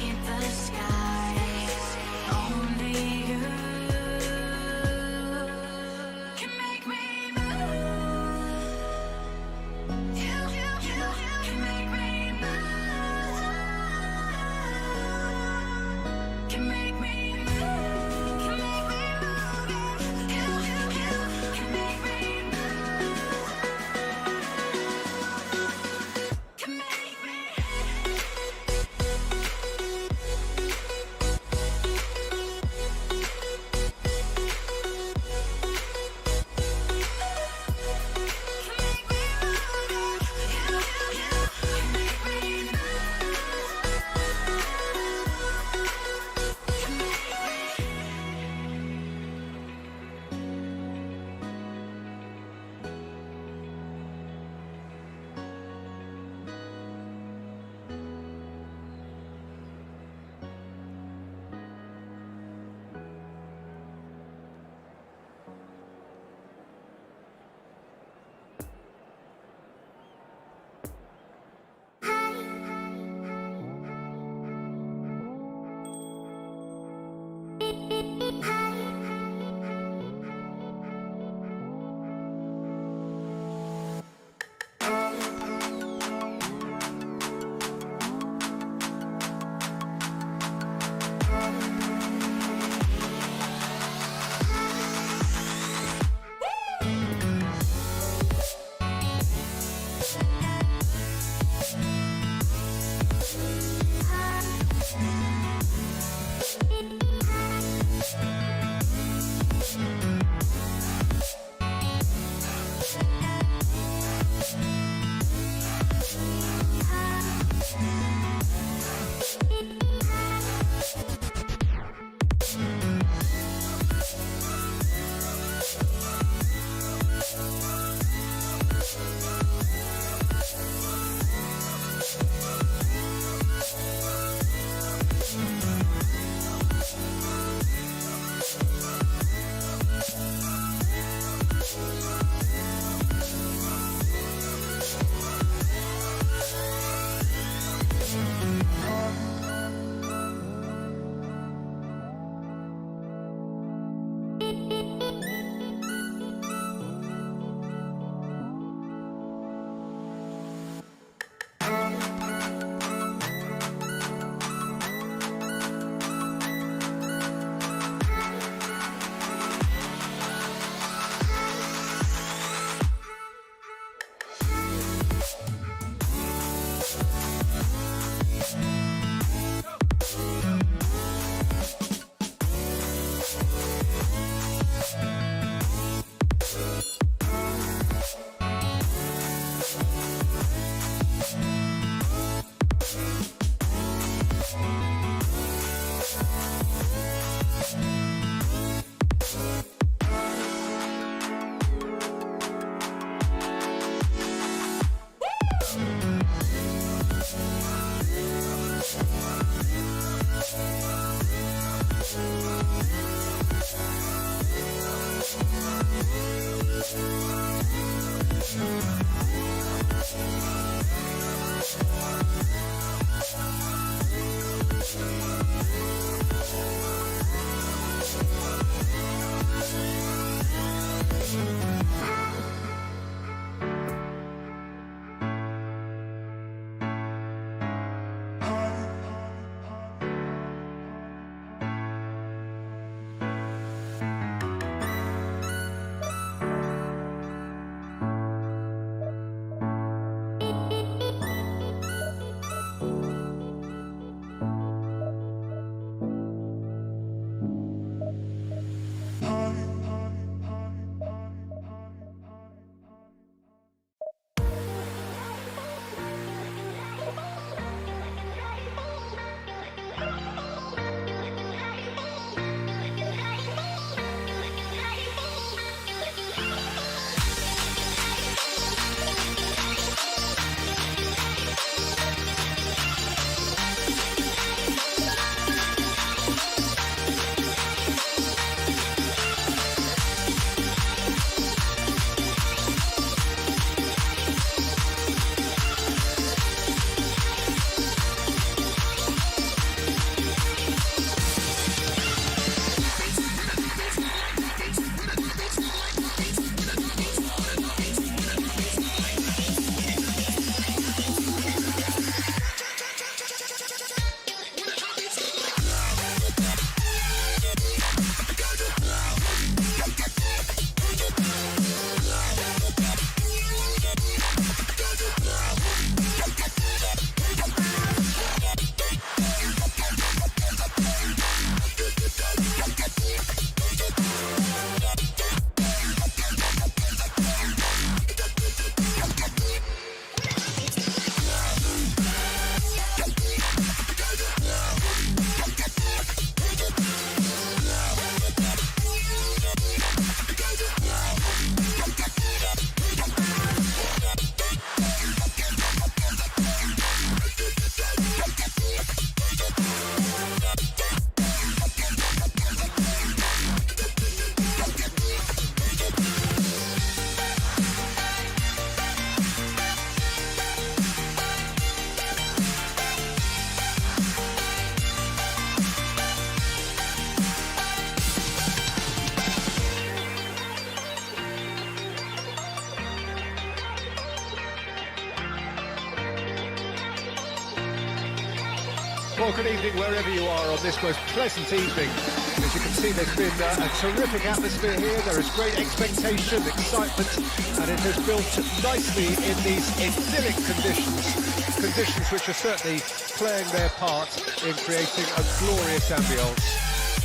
Well, good evening wherever you are on this most pleasant evening. As you can see, there's been a terrific atmosphere here. There is great expectation, excitement, and it has built nicely in these idyllic conditions which are certainly playing their part in creating a glorious ambience.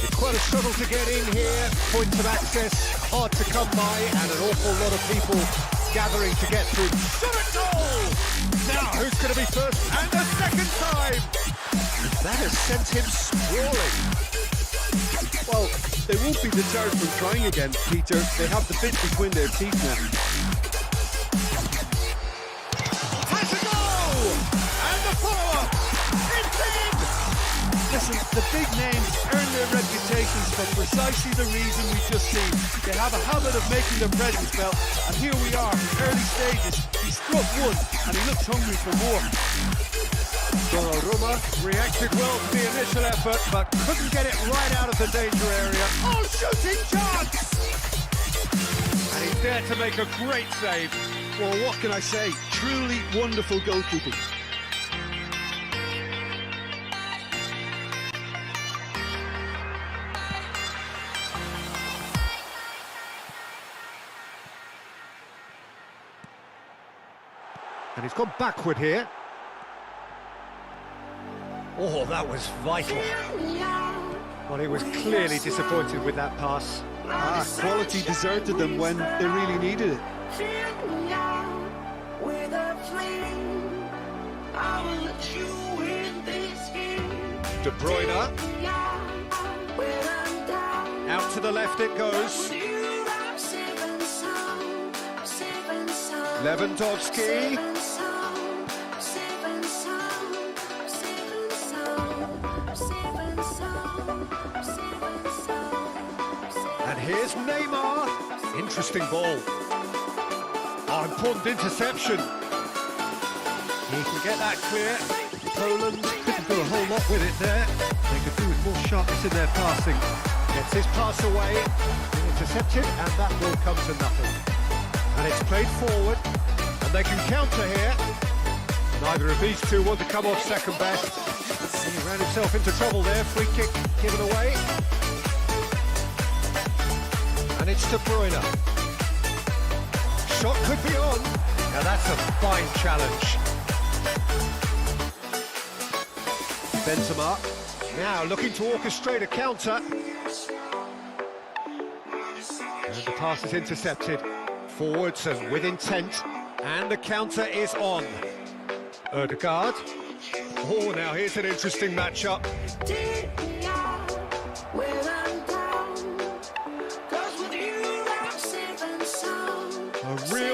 It's quite a struggle to get in here, points of access hard to come by, and an awful lot of people gathering to get through. Shot at goal! Now, who's going to be first? And the second time! That has sent him sprawling. Well, they won't be deterred from trying again, Peter. They have the bit between their teeth now. Has a goal! And the follow-up! It's in! Listen, the big names earn their reputations for precisely the reason we've just seen. They have a habit of making their presence felt, and here we are, early stages. He struck one, and he looks hungry for more. Donnarumma reacted well to the initial effort, but couldn't get it right out of the danger area. Oh, shooting chance! And he's there to make a great save. Well, what can I say? Truly wonderful goalkeeping. And he's gone backward here. Oh, that was vital. Well, he was clearly disappointed with that pass. Quality deserted them when they really needed it. De Bruyne. Out to the left it goes. Lewandowski. And here's Neymar. Interesting ball. Oh, important interception. He can get that clear. Poland couldn't do a whole lot with it there. They could do with more sharpness in their passing. Gets his pass away, intercepted, and that ball comes to nothing. And it's played forward, and they can counter here. Neither of these two want to come off second best. He ran himself into trouble there. Free kick given away. And it's De Bruyne. Shot could be on. Now that's a fine challenge. Benzema now looking to orchestrate a counter. And the pass is intercepted. Forwards and with intent. And the counter is on. Ødegaard. Oh, now here's an interesting matchup.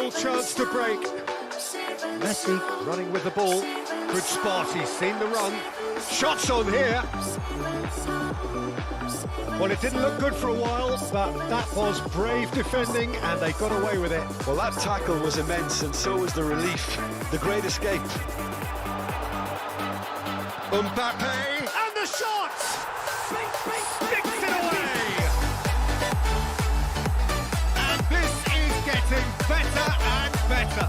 real chance to break. Messi running with the ball. Good spot, he's seen the run. Shots on here. Well, it didn't look good for a while, but that was brave defending, and they got away with it. Well, that tackle was immense, and so was the relief. The great escape. Mbappe, and the shot! Sticks it away! And this is getting better and better.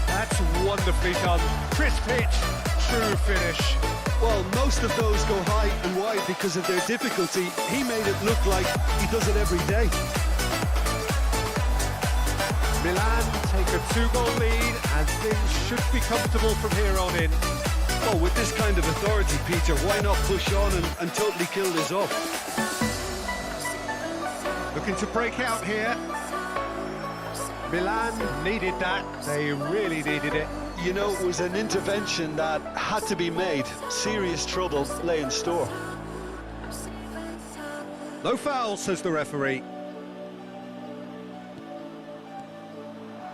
That's wonderfully done. Crisp hit, true finish. Well, most of those go high and wide because of their difficulty. He made it look like he does it every day. Milan take a 2-goal lead, and things should be comfortable from here on in. Well, with this kind of authority, Peter, why not push on and totally kill this off? Looking to break out here. Milan needed that. They really needed it. You know, it was an intervention that had to be made. Serious trouble lay in store. No foul, says the referee.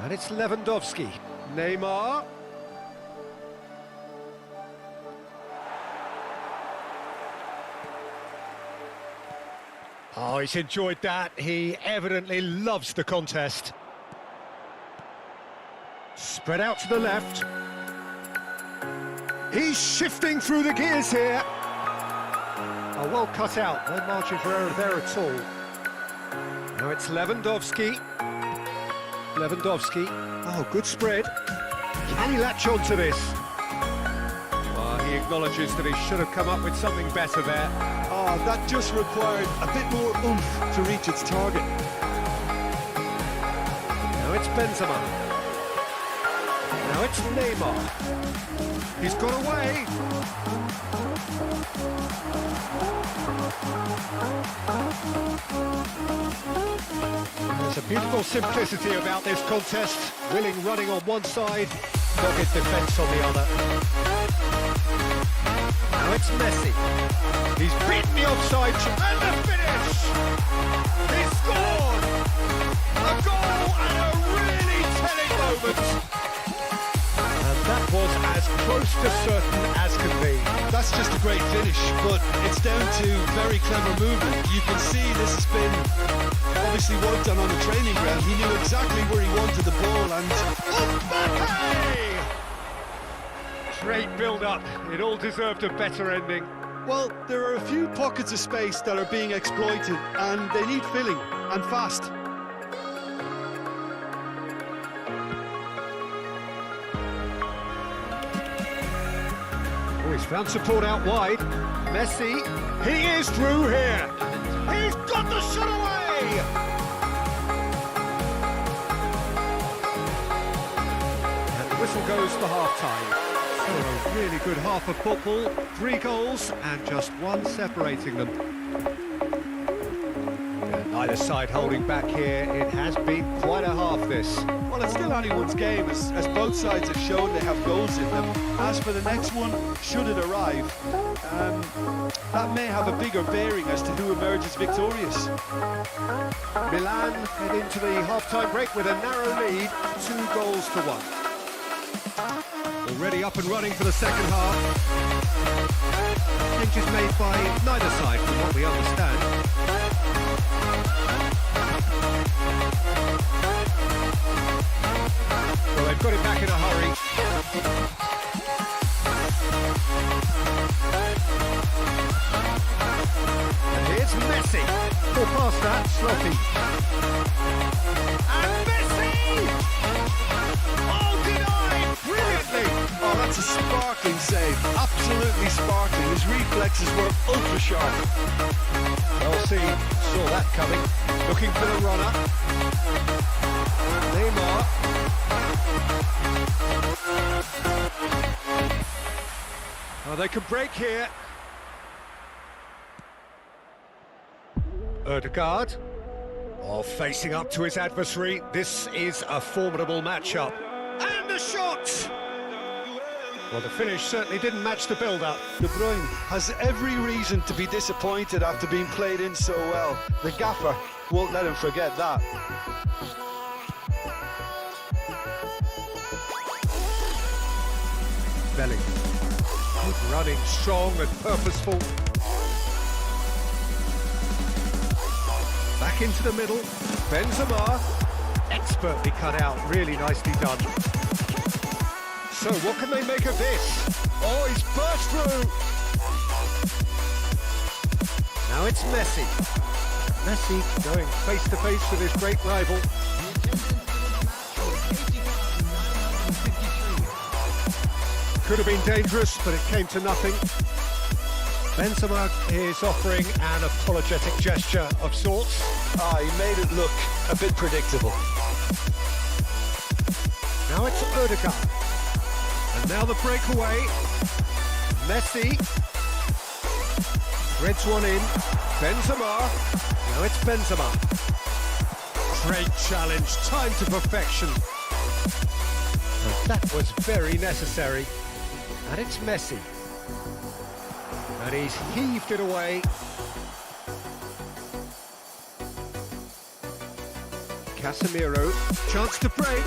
And it's Lewandowski. Neymar. Oh, he's enjoyed that. He evidently loves the contest. Spread out to the left. He's shifting through the gears here. Oh, well cut out. No margin for error there at all. Now it's Lewandowski. Lewandowski. Oh, good spread. Can he latch on to this? Well, he acknowledges that he should have come up with something better there. Oh, that just required a bit more oomph to reach its target. Now it's Benzema. Now it's Neymar. He's got away. There's a beautiful simplicity about this contest. Willing running on one side, dogged defence on the other. Now it's Messi. He's beaten the offside and the finish! He scored! A goal and a really telling moment. And that was as close to certain as can be. That's just a great finish, but it's down to very clever movement. You can see this has been obviously worked on the training ground. He knew exactly where he wanted the ball and... Mbappe! Great build-up. It all deserved a better ending. Well, there are a few pockets of space that are being exploited, and they need filling, and fast. Oh, he's found support out wide. Messi, he is through here. He's got the shot away! And the whistle goes for half-time. So a really good half of football, 3 goals and just one separating them. And neither side holding back here. It has been quite a half this. Well, it's still anyone's game, as both sides have shown they have goals in them. As for the next one, should it arrive, that may have a bigger bearing as to who emerges victorious. Milan head into the half-time break with a narrow lead, 2-1. Already up and running for the second half. Changes made by neither side from what we understand. Well, they've got it back in a hurry. And here's Messi. Or past that, Sloppy. And Messi! Oh, denied! Brilliantly! Oh, that's a sparkling save. Absolutely sparkling. His reflexes were ultra sharp. Chelsea saw that coming. Looking for the runner. Neymar. Oh, they could break here. Ødegaard. Oh, facing up to his adversary. This is a formidable matchup. And the shot! Well, the finish certainly didn't match the build-up. De Bruyne has every reason to be disappointed after being played in so well. The gaffer won't let him forget that. belly. Good running, strong and purposeful. Back into the middle, Benzema, expertly cut out, really nicely done. So what can they make of this? Oh, he's burst through! Now it's Messi. Messi going face to face with his great rival. Could have been dangerous, but it came to nothing. Benzema is offering an apologetic gesture of sorts. He made it look a bit predictable. Now it's Odegaard. And now the breakaway. Messi. Threads one in. Benzema. Now it's Benzema. Great challenge, time to perfection. And that was very necessary. And it's Messi. And he's heaved it away. Casemiro, chance to break.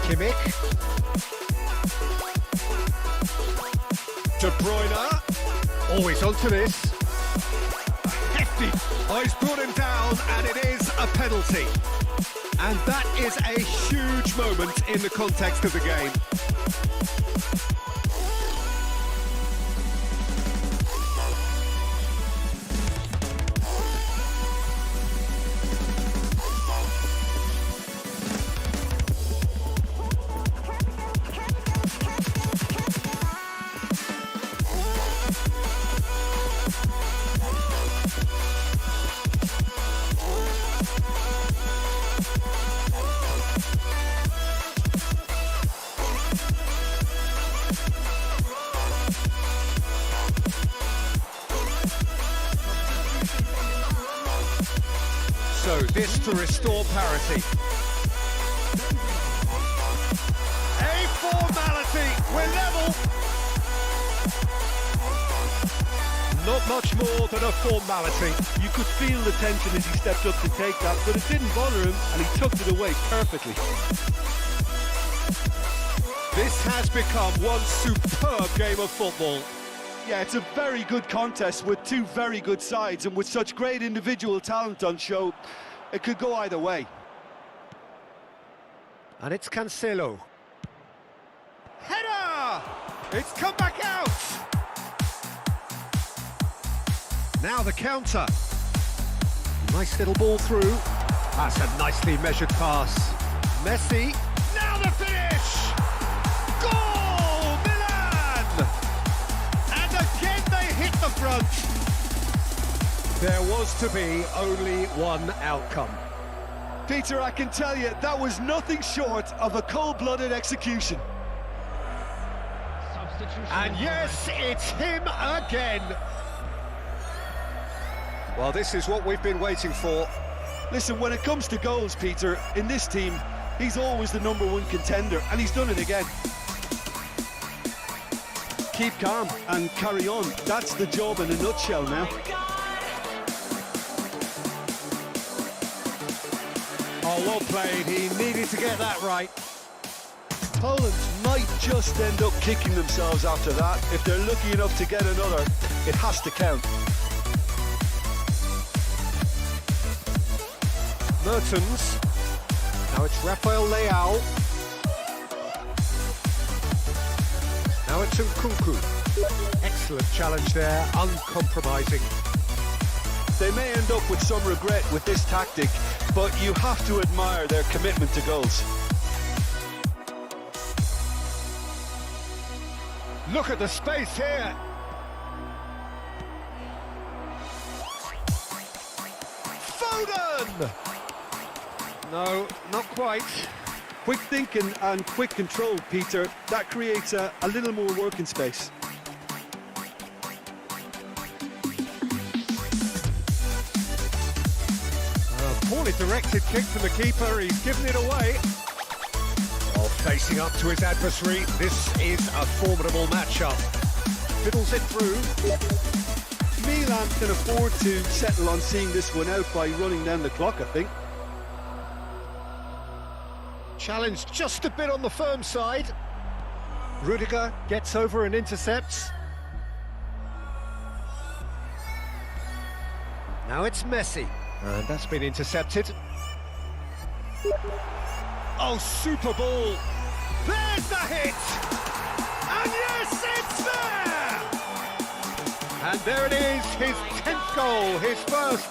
Kimmich. De Bruyne. Always onto this. Hefty. Oh, he's brought him down, and it is a penalty. And that is a huge moment in the context of the game. So this to restore parity. A formality, we're level. Not much more than a formality. You could feel the tension as he stepped up to take that, but it didn't bother him, and he tucked it away perfectly. This has become one superb game of football. Yeah, it's a very good contest with two very good sides, and with such great individual talent on show, it could go either way. And it's Cancelo. Header! It's come back out! Now the counter. Nice little ball through. That's a nicely measured pass. Messi. Now the finish! Goal! Milan! And again they hit the front. There was to be only one outcome. Peter, I can tell you, that was nothing short of a cold-blooded execution. And yes, it's him again. Well, this is what we've been waiting for. Listen, when it comes to goals, Peter, in this team, he's always the #1 contender, and he's done it again. Keep calm and carry on. That's the job in a nutshell now. Oh, well played. He needed to get that right. Poland might just end up kicking themselves after that. If they're lucky enough to get another, it has to count. Mertens. Now it's Rafael Leao. Now it's Nkunku. Excellent challenge there, uncompromising. They may end up with some regret with this tactic, but you have to admire their commitment to goals. Look at the space here. Foden! No, not quite. Quick thinking and quick control, Peter. That creates a little more working space. Poorly directed kick from the keeper, he's given it away. While facing up to his adversary, this is a formidable matchup. Fiddles it through. Milan can afford to settle on seeing this one out by running down the clock, I think. Challenged just a bit on the firm side. Rudiger gets over and intercepts. Now it's Messi. And that's been intercepted. Oh, super ball. There's the hit! And yes, it's there! And there it is, his 10th goal, his first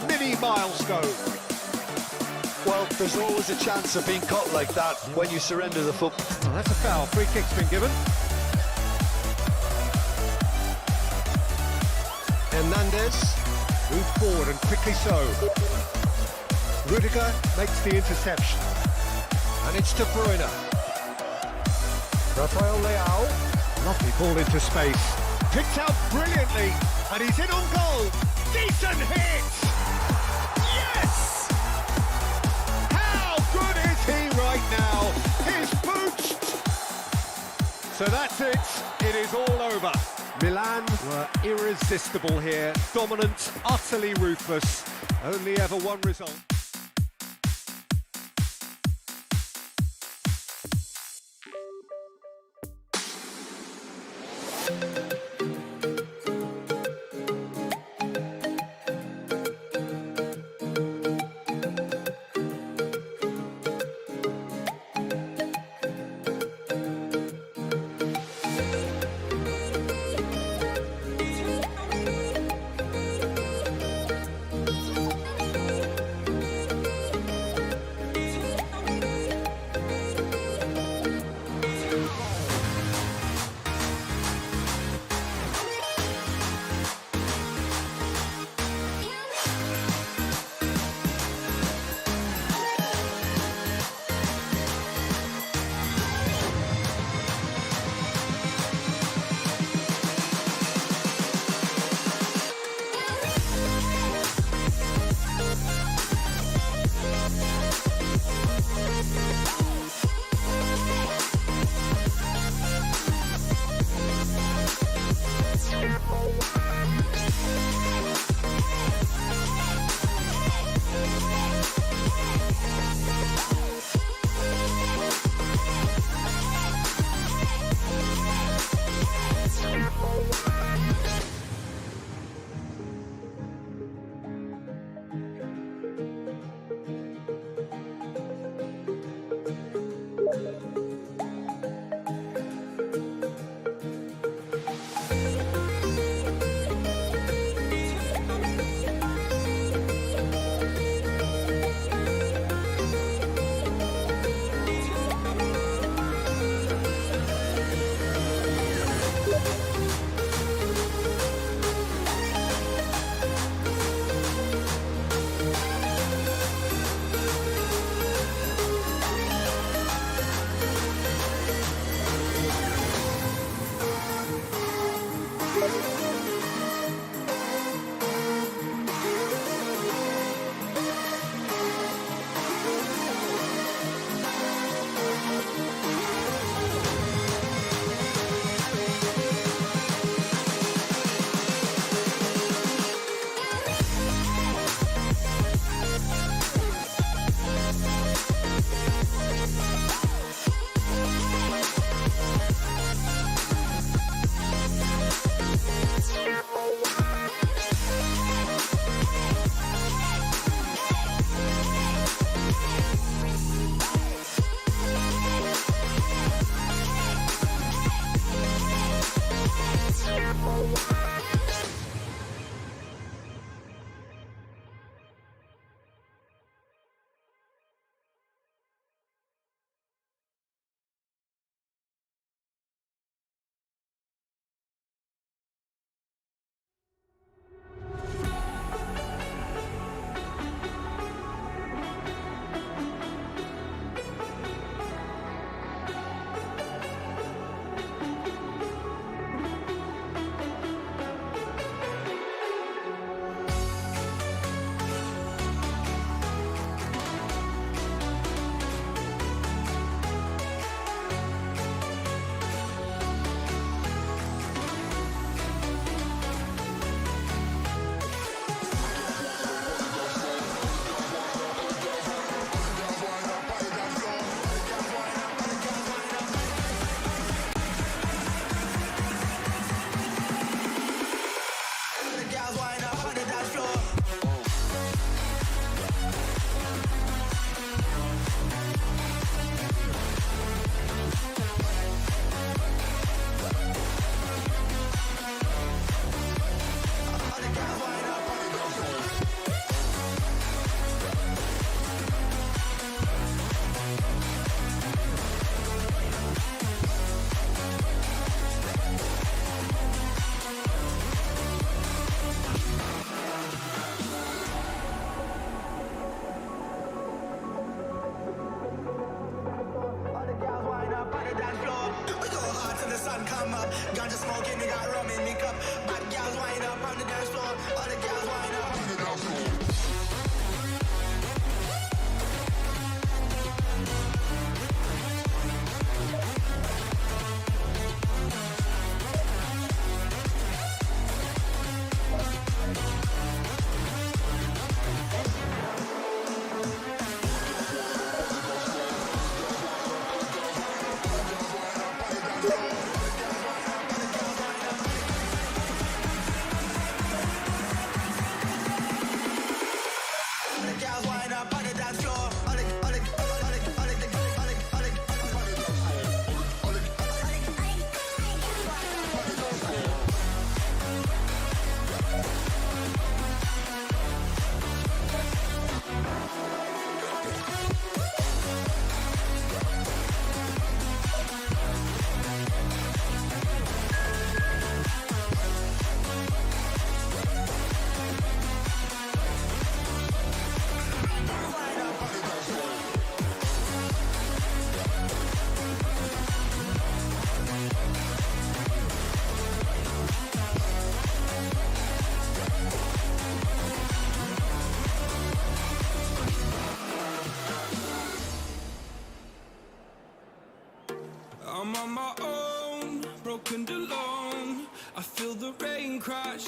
mini milestone. Well, there's always a chance of being caught like that when you surrender the football. Well, that's a foul. Free kick's been given. Hernandez moved forward and quickly so. Rudiger makes the interception. And it's De Bruyne. Rafael Leao. Lovely ball into space. Picked out brilliantly. And he's in on goal. Decent hit! Yes! How good is he right now? He's pooched! So that's it. It is all over. Milan were irresistible here. Dominant, utterly ruthless. Only ever one result.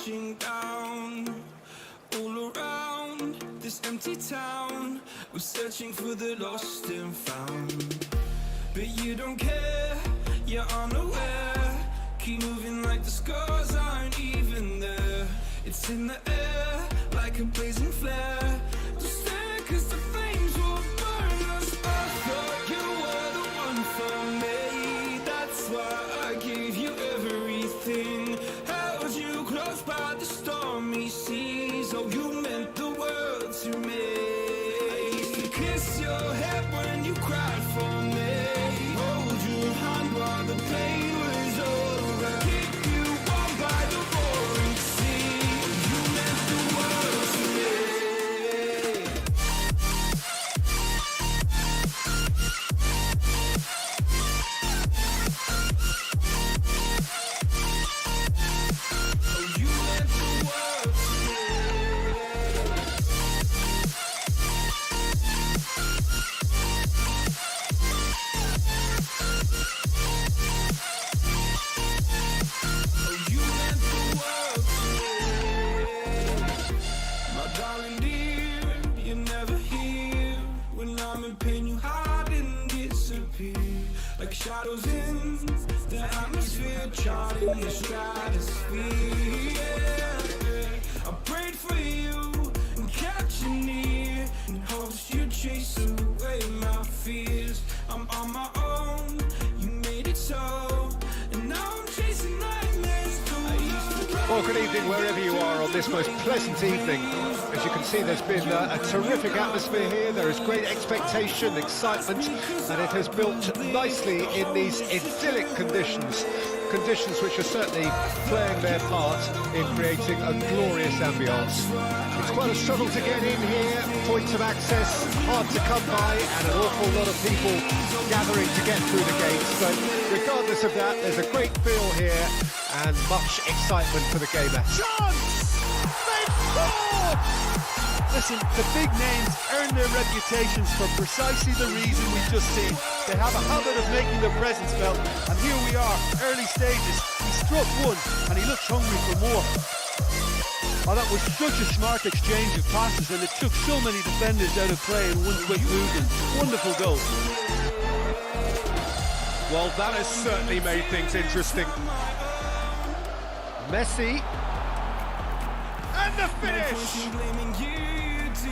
crashing down. All around this empty town, we're searching for the lost and found. But you don't care, you're unaware. Keep moving like the scars aren't even there. It's in the air like a blazing flare. Don't stare 'cause the flames will burn us. I thought you were the one for me. That's why I gave you everything. Held you close by the stormy seas. Oh, you meant the world to me. I used to kiss your head when you cried for me. Hold your hand while the pain was over. Keep you warm by the roaring sea. Oh, you meant the world to me. Oh, you meant the world to me. Oh, you meant the world to me. My darling dear, you're never here. When I'm in pain, you hide and disappear. Like shadows in the atmosphere, charting the stratosphere. Yeah. I prayed for you and kept you near, in hopes you'd chase away my fears. I'm on my own, you made it so, and now I'm chasing nightmares too. I used to Well, good evening wherever you are on this most pleasant evening. As you can see, there's been a terrific atmosphere here. There is great expectation, excitement, and it has built nicely in these idyllic conditions. Conditions which are certainly playing their part in creating a glorious ambience. It's quite a struggle to get in here, points of access hard to come by, and an awful lot of people gathering to get through the gates. But regardless of that, there's a great feel here and much excitement for the game. Chance! They've scored! Listen, the big names earn their reputations for precisely the reason we've just seen. They have a habit of making their presence felt, and here we are, early stages. He struck one, and he looks hungry for more. Oh, that was such a smart exchange of passes, and it took so many defenders out of play in one quick movement. Wonderful goal. Well, that has certainly made things interesting. Messi. And the finish!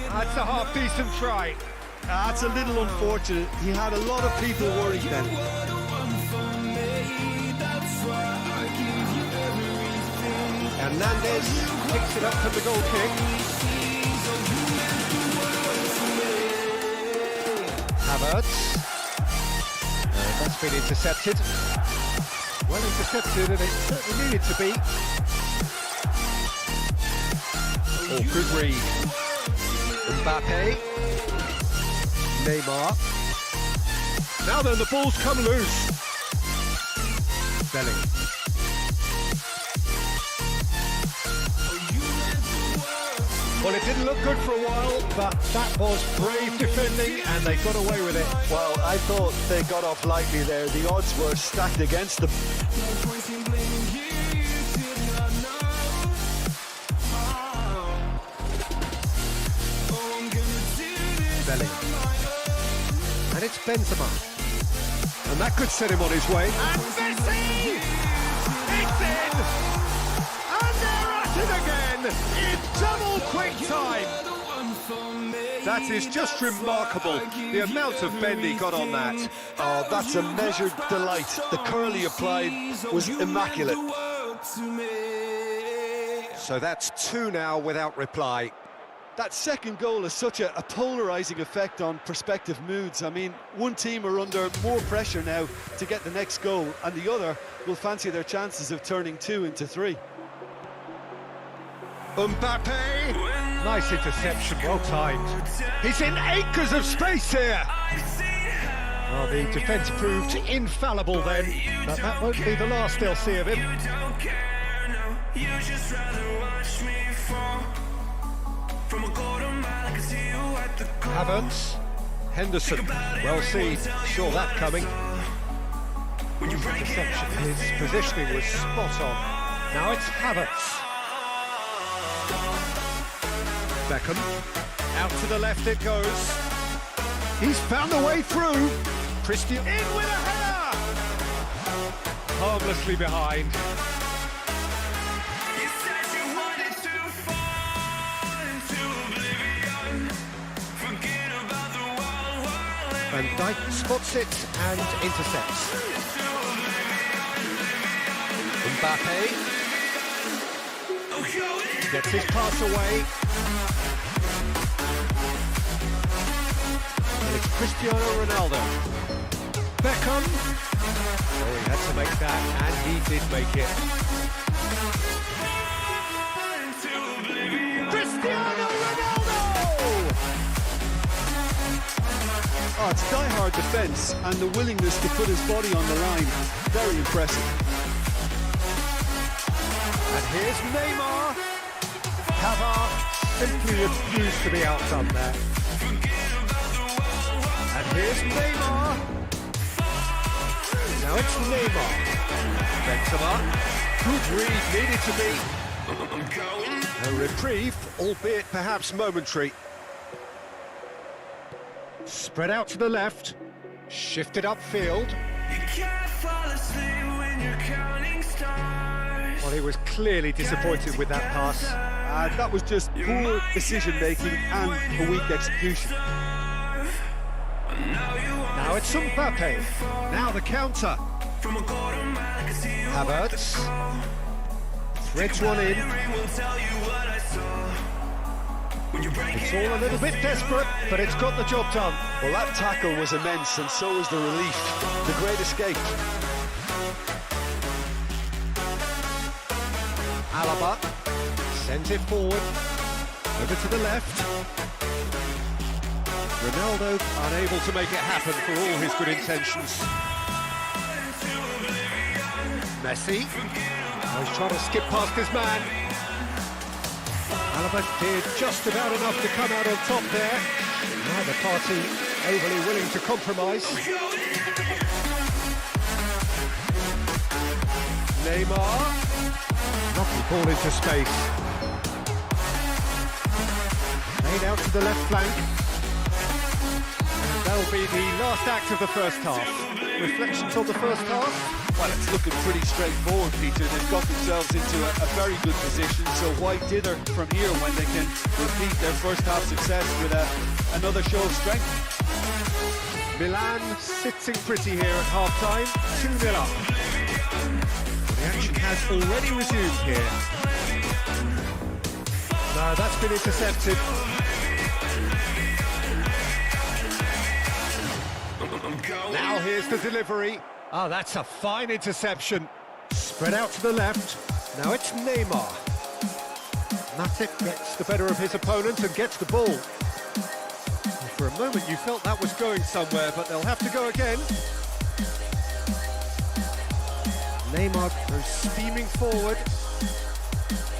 That's a half-decent try. That's a little unfortunate. He had a lot of people worried then. Hernandez picks it up from the goal kick. Havertz. That's been intercepted. Well intercepted, and it certainly needed to be. Oh, good read. Mbappe. Neymar. Now then, the ball's come loose. Belling. Well, it didn't look good for a while, but that was brave defending, and they got away with it. Well, I thought they got off lightly there. The odds were stacked against them. Belling. And it's Benzema. And that could set him on his way. And Messi! It's in! And they're at it again in double quick time. That is just remarkable, the amount of bend he got on that. Oh, that's a measured delight. The curl he applied was immaculate. So that's 2 now without reply. That second goal has such a polarising effect on prospective moods. I mean, one team are under more pressure now to get the next goal, and the other will fancy their chances of turning 2 into 3. Mbappe! Nice interception, well timed. He's in acres of space here! Well, the defence proved infallible then, but that won't be the last they'll see of him. Havertz, Henderson, well seen, saw that coming. Interception, his positioning was spot on. Now it's Havertz. Beckham. Out to the left it goes. He's found a way through. Christian in with a header! Harmlessly behind. You said you wanted to fall into oblivion. Forget about the world. Van Dijk spots it and intercepts. Mbappe gets his pass away. And it's Cristiano Ronaldo. Beckham. Oh, he had to make that, and he did make it. Cristiano Ronaldo! Oh, it's die-hard defence and the willingness to put his body on the line. Very impressive. And here's Neymar. Pavard simply refused to be outdone there. And here's Neymar. Now it's Neymar. Benzema. Good read, needed to be. A reprieve, albeit perhaps momentary. Spread out to the left. Shifted upfield. You can't fall asleep when you're counting stars. Well, he was clearly disappointed with that pass. That was just poor decision-making and a weak execution. Now it's Mbappe. Now the counter. Havertz threads one in. It's all a little bit desperate, but it's got the job done. Well, that tackle was immense, and so was the relief. The great escape. Alaba sends it forward. Over to the left. Ronaldo unable to make it happen for all his good intentions. Messi. Oh, he's trying to skip past his man. Alaba did just about enough to come out on top there. Neither party overly willing to compromise. Neymar. Lovely ball into space. Made out to the left flank. That'll be the last act of the first half. Reflections on the first half? Well, it's looking pretty straightforward, Peter. They've got themselves into a very good position, so why dither from here when they can repeat their first half success with another show of strength? Milan sitting pretty here at half-time, 2-0 up. The action has already resumed here. No, that's been intercepted. Now here's the delivery. Oh, that's a fine interception. Spread out to the left. Now it's Neymar. Matic gets the better of his opponent and gets the ball. For a moment you felt that was going somewhere, but they'll have to go again. Neymar goes steaming forward.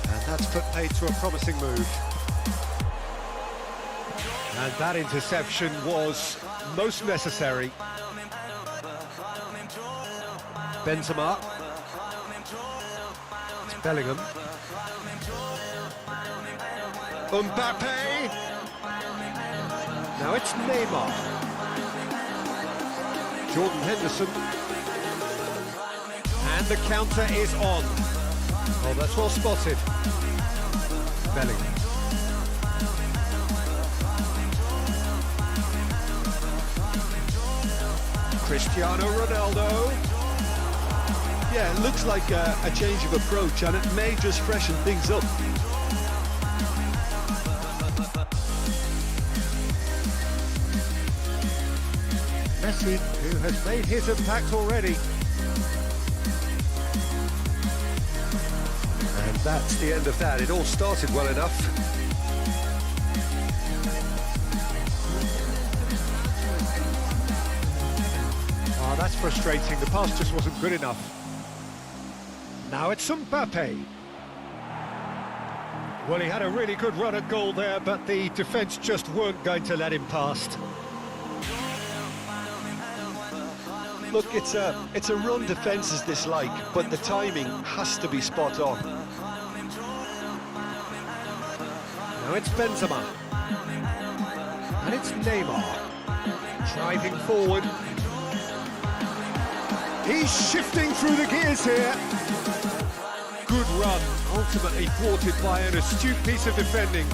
And that's put paid to a promising move. And that interception was most necessary. Benzema. It's Bellingham. Mbappe. Now it's Neymar. Jordan Henderson. And the counter is on. Oh, that's well spotted. Bellingham. Cristiano Ronaldo. Yeah, it looks like a change of approach, and it may just freshen things up. Messi, who has made his impact already. And that's the end of that. It all started well enough. Oh, that's frustrating. The pass just wasn't good enough. Now it's Mbappe. Well, he had a really good run at goal there, but the defence just weren't going to let him past. Look, it's a run defences dislike, but the timing has to be spot on. Now it's Benzema. And it's Neymar. Driving forward. He's shifting through the gears here. Good run, ultimately thwarted by an astute piece of defending.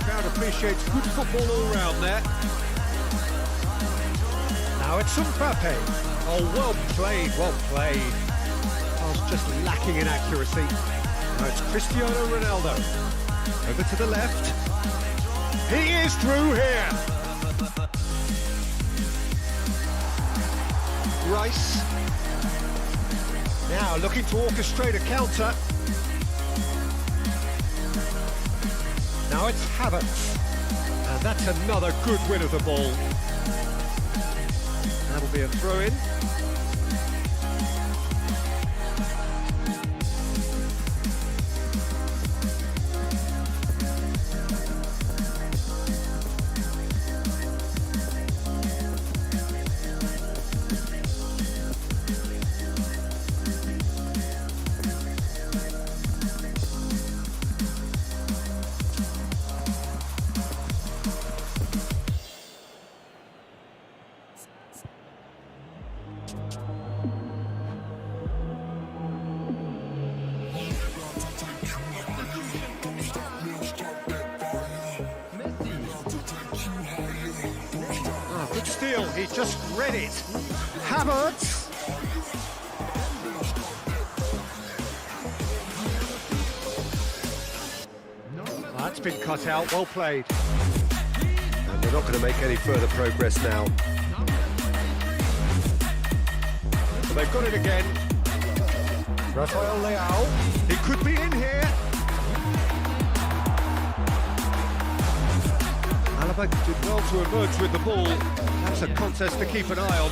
Crowd appreciates good football all round there. Now it's Mbappe. Oh, well played, well played. Pass just lacking in accuracy. Now it's Cristiano Ronaldo. Over to the left. He is through here. Rice. Now looking to orchestrate a counter. Now it's Havertz. And that's another good win of the ball. That'll be a throw-in. Good steal, he just read it. Havertz. That's been cut out, well played. And they're not going to make any further progress now. They've got it again. Rafael Leao. He could be in here. Alaba did well to emerge with the ball. That's a contest to keep an eye on.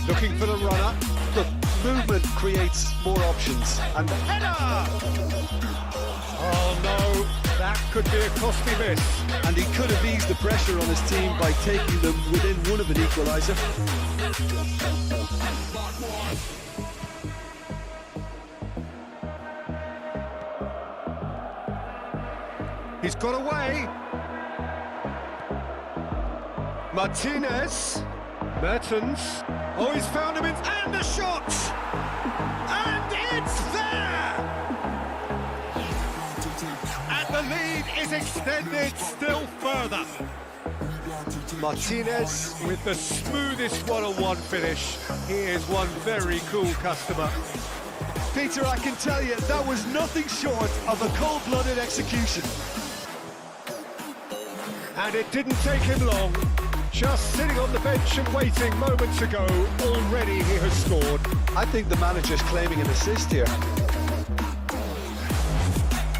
Looking for the runner. Look, movement creates more options. And the Header! Oh no, that could be a costly miss. And he could have eased the pressure on his team by taking them within one of an equaliser. He's got away. Martinez. Mertens. Oh, he's found him in... And the shot! And it's there! And the lead is extended still further. Martinez with the smoothest one-on-one finish. He is one very cool customer. Peter, I can tell you, that was nothing short of a cold-blooded execution. And it didn't take him long. Just sitting on the bench and waiting moments ago, already he has scored. I think the manager's claiming an assist here.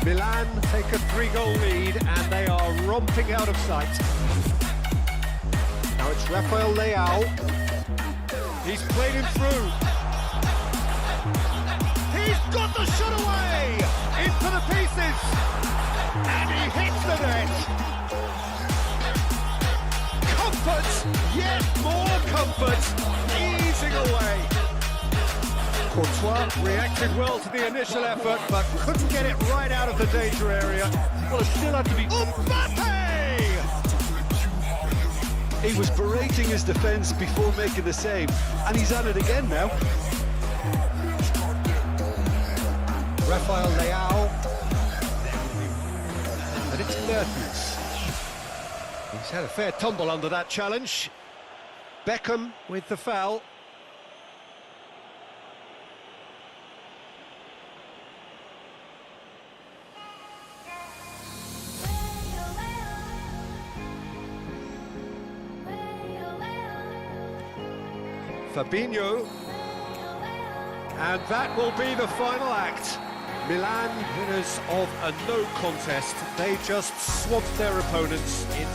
Milan take a 3-goal lead and they are romping out of sight. Now it's Rafael Leao. He's played him through. He's got the shot away! Into the pieces! And he hits the net! Comfort, yet more comfort, easing away. Courtois reacted well to the initial effort, but couldn't get it right out of the danger area. Well, it still had to be... Mbappe! He was berating his defence before making the save, and he's at it again now. Rafael Leao. And it's Mertens. He's had a fair tumble under that challenge. Beckham with the foul. Fabinho. And that will be the final act. Milan, winners of a no contest. They just swamped their opponents in...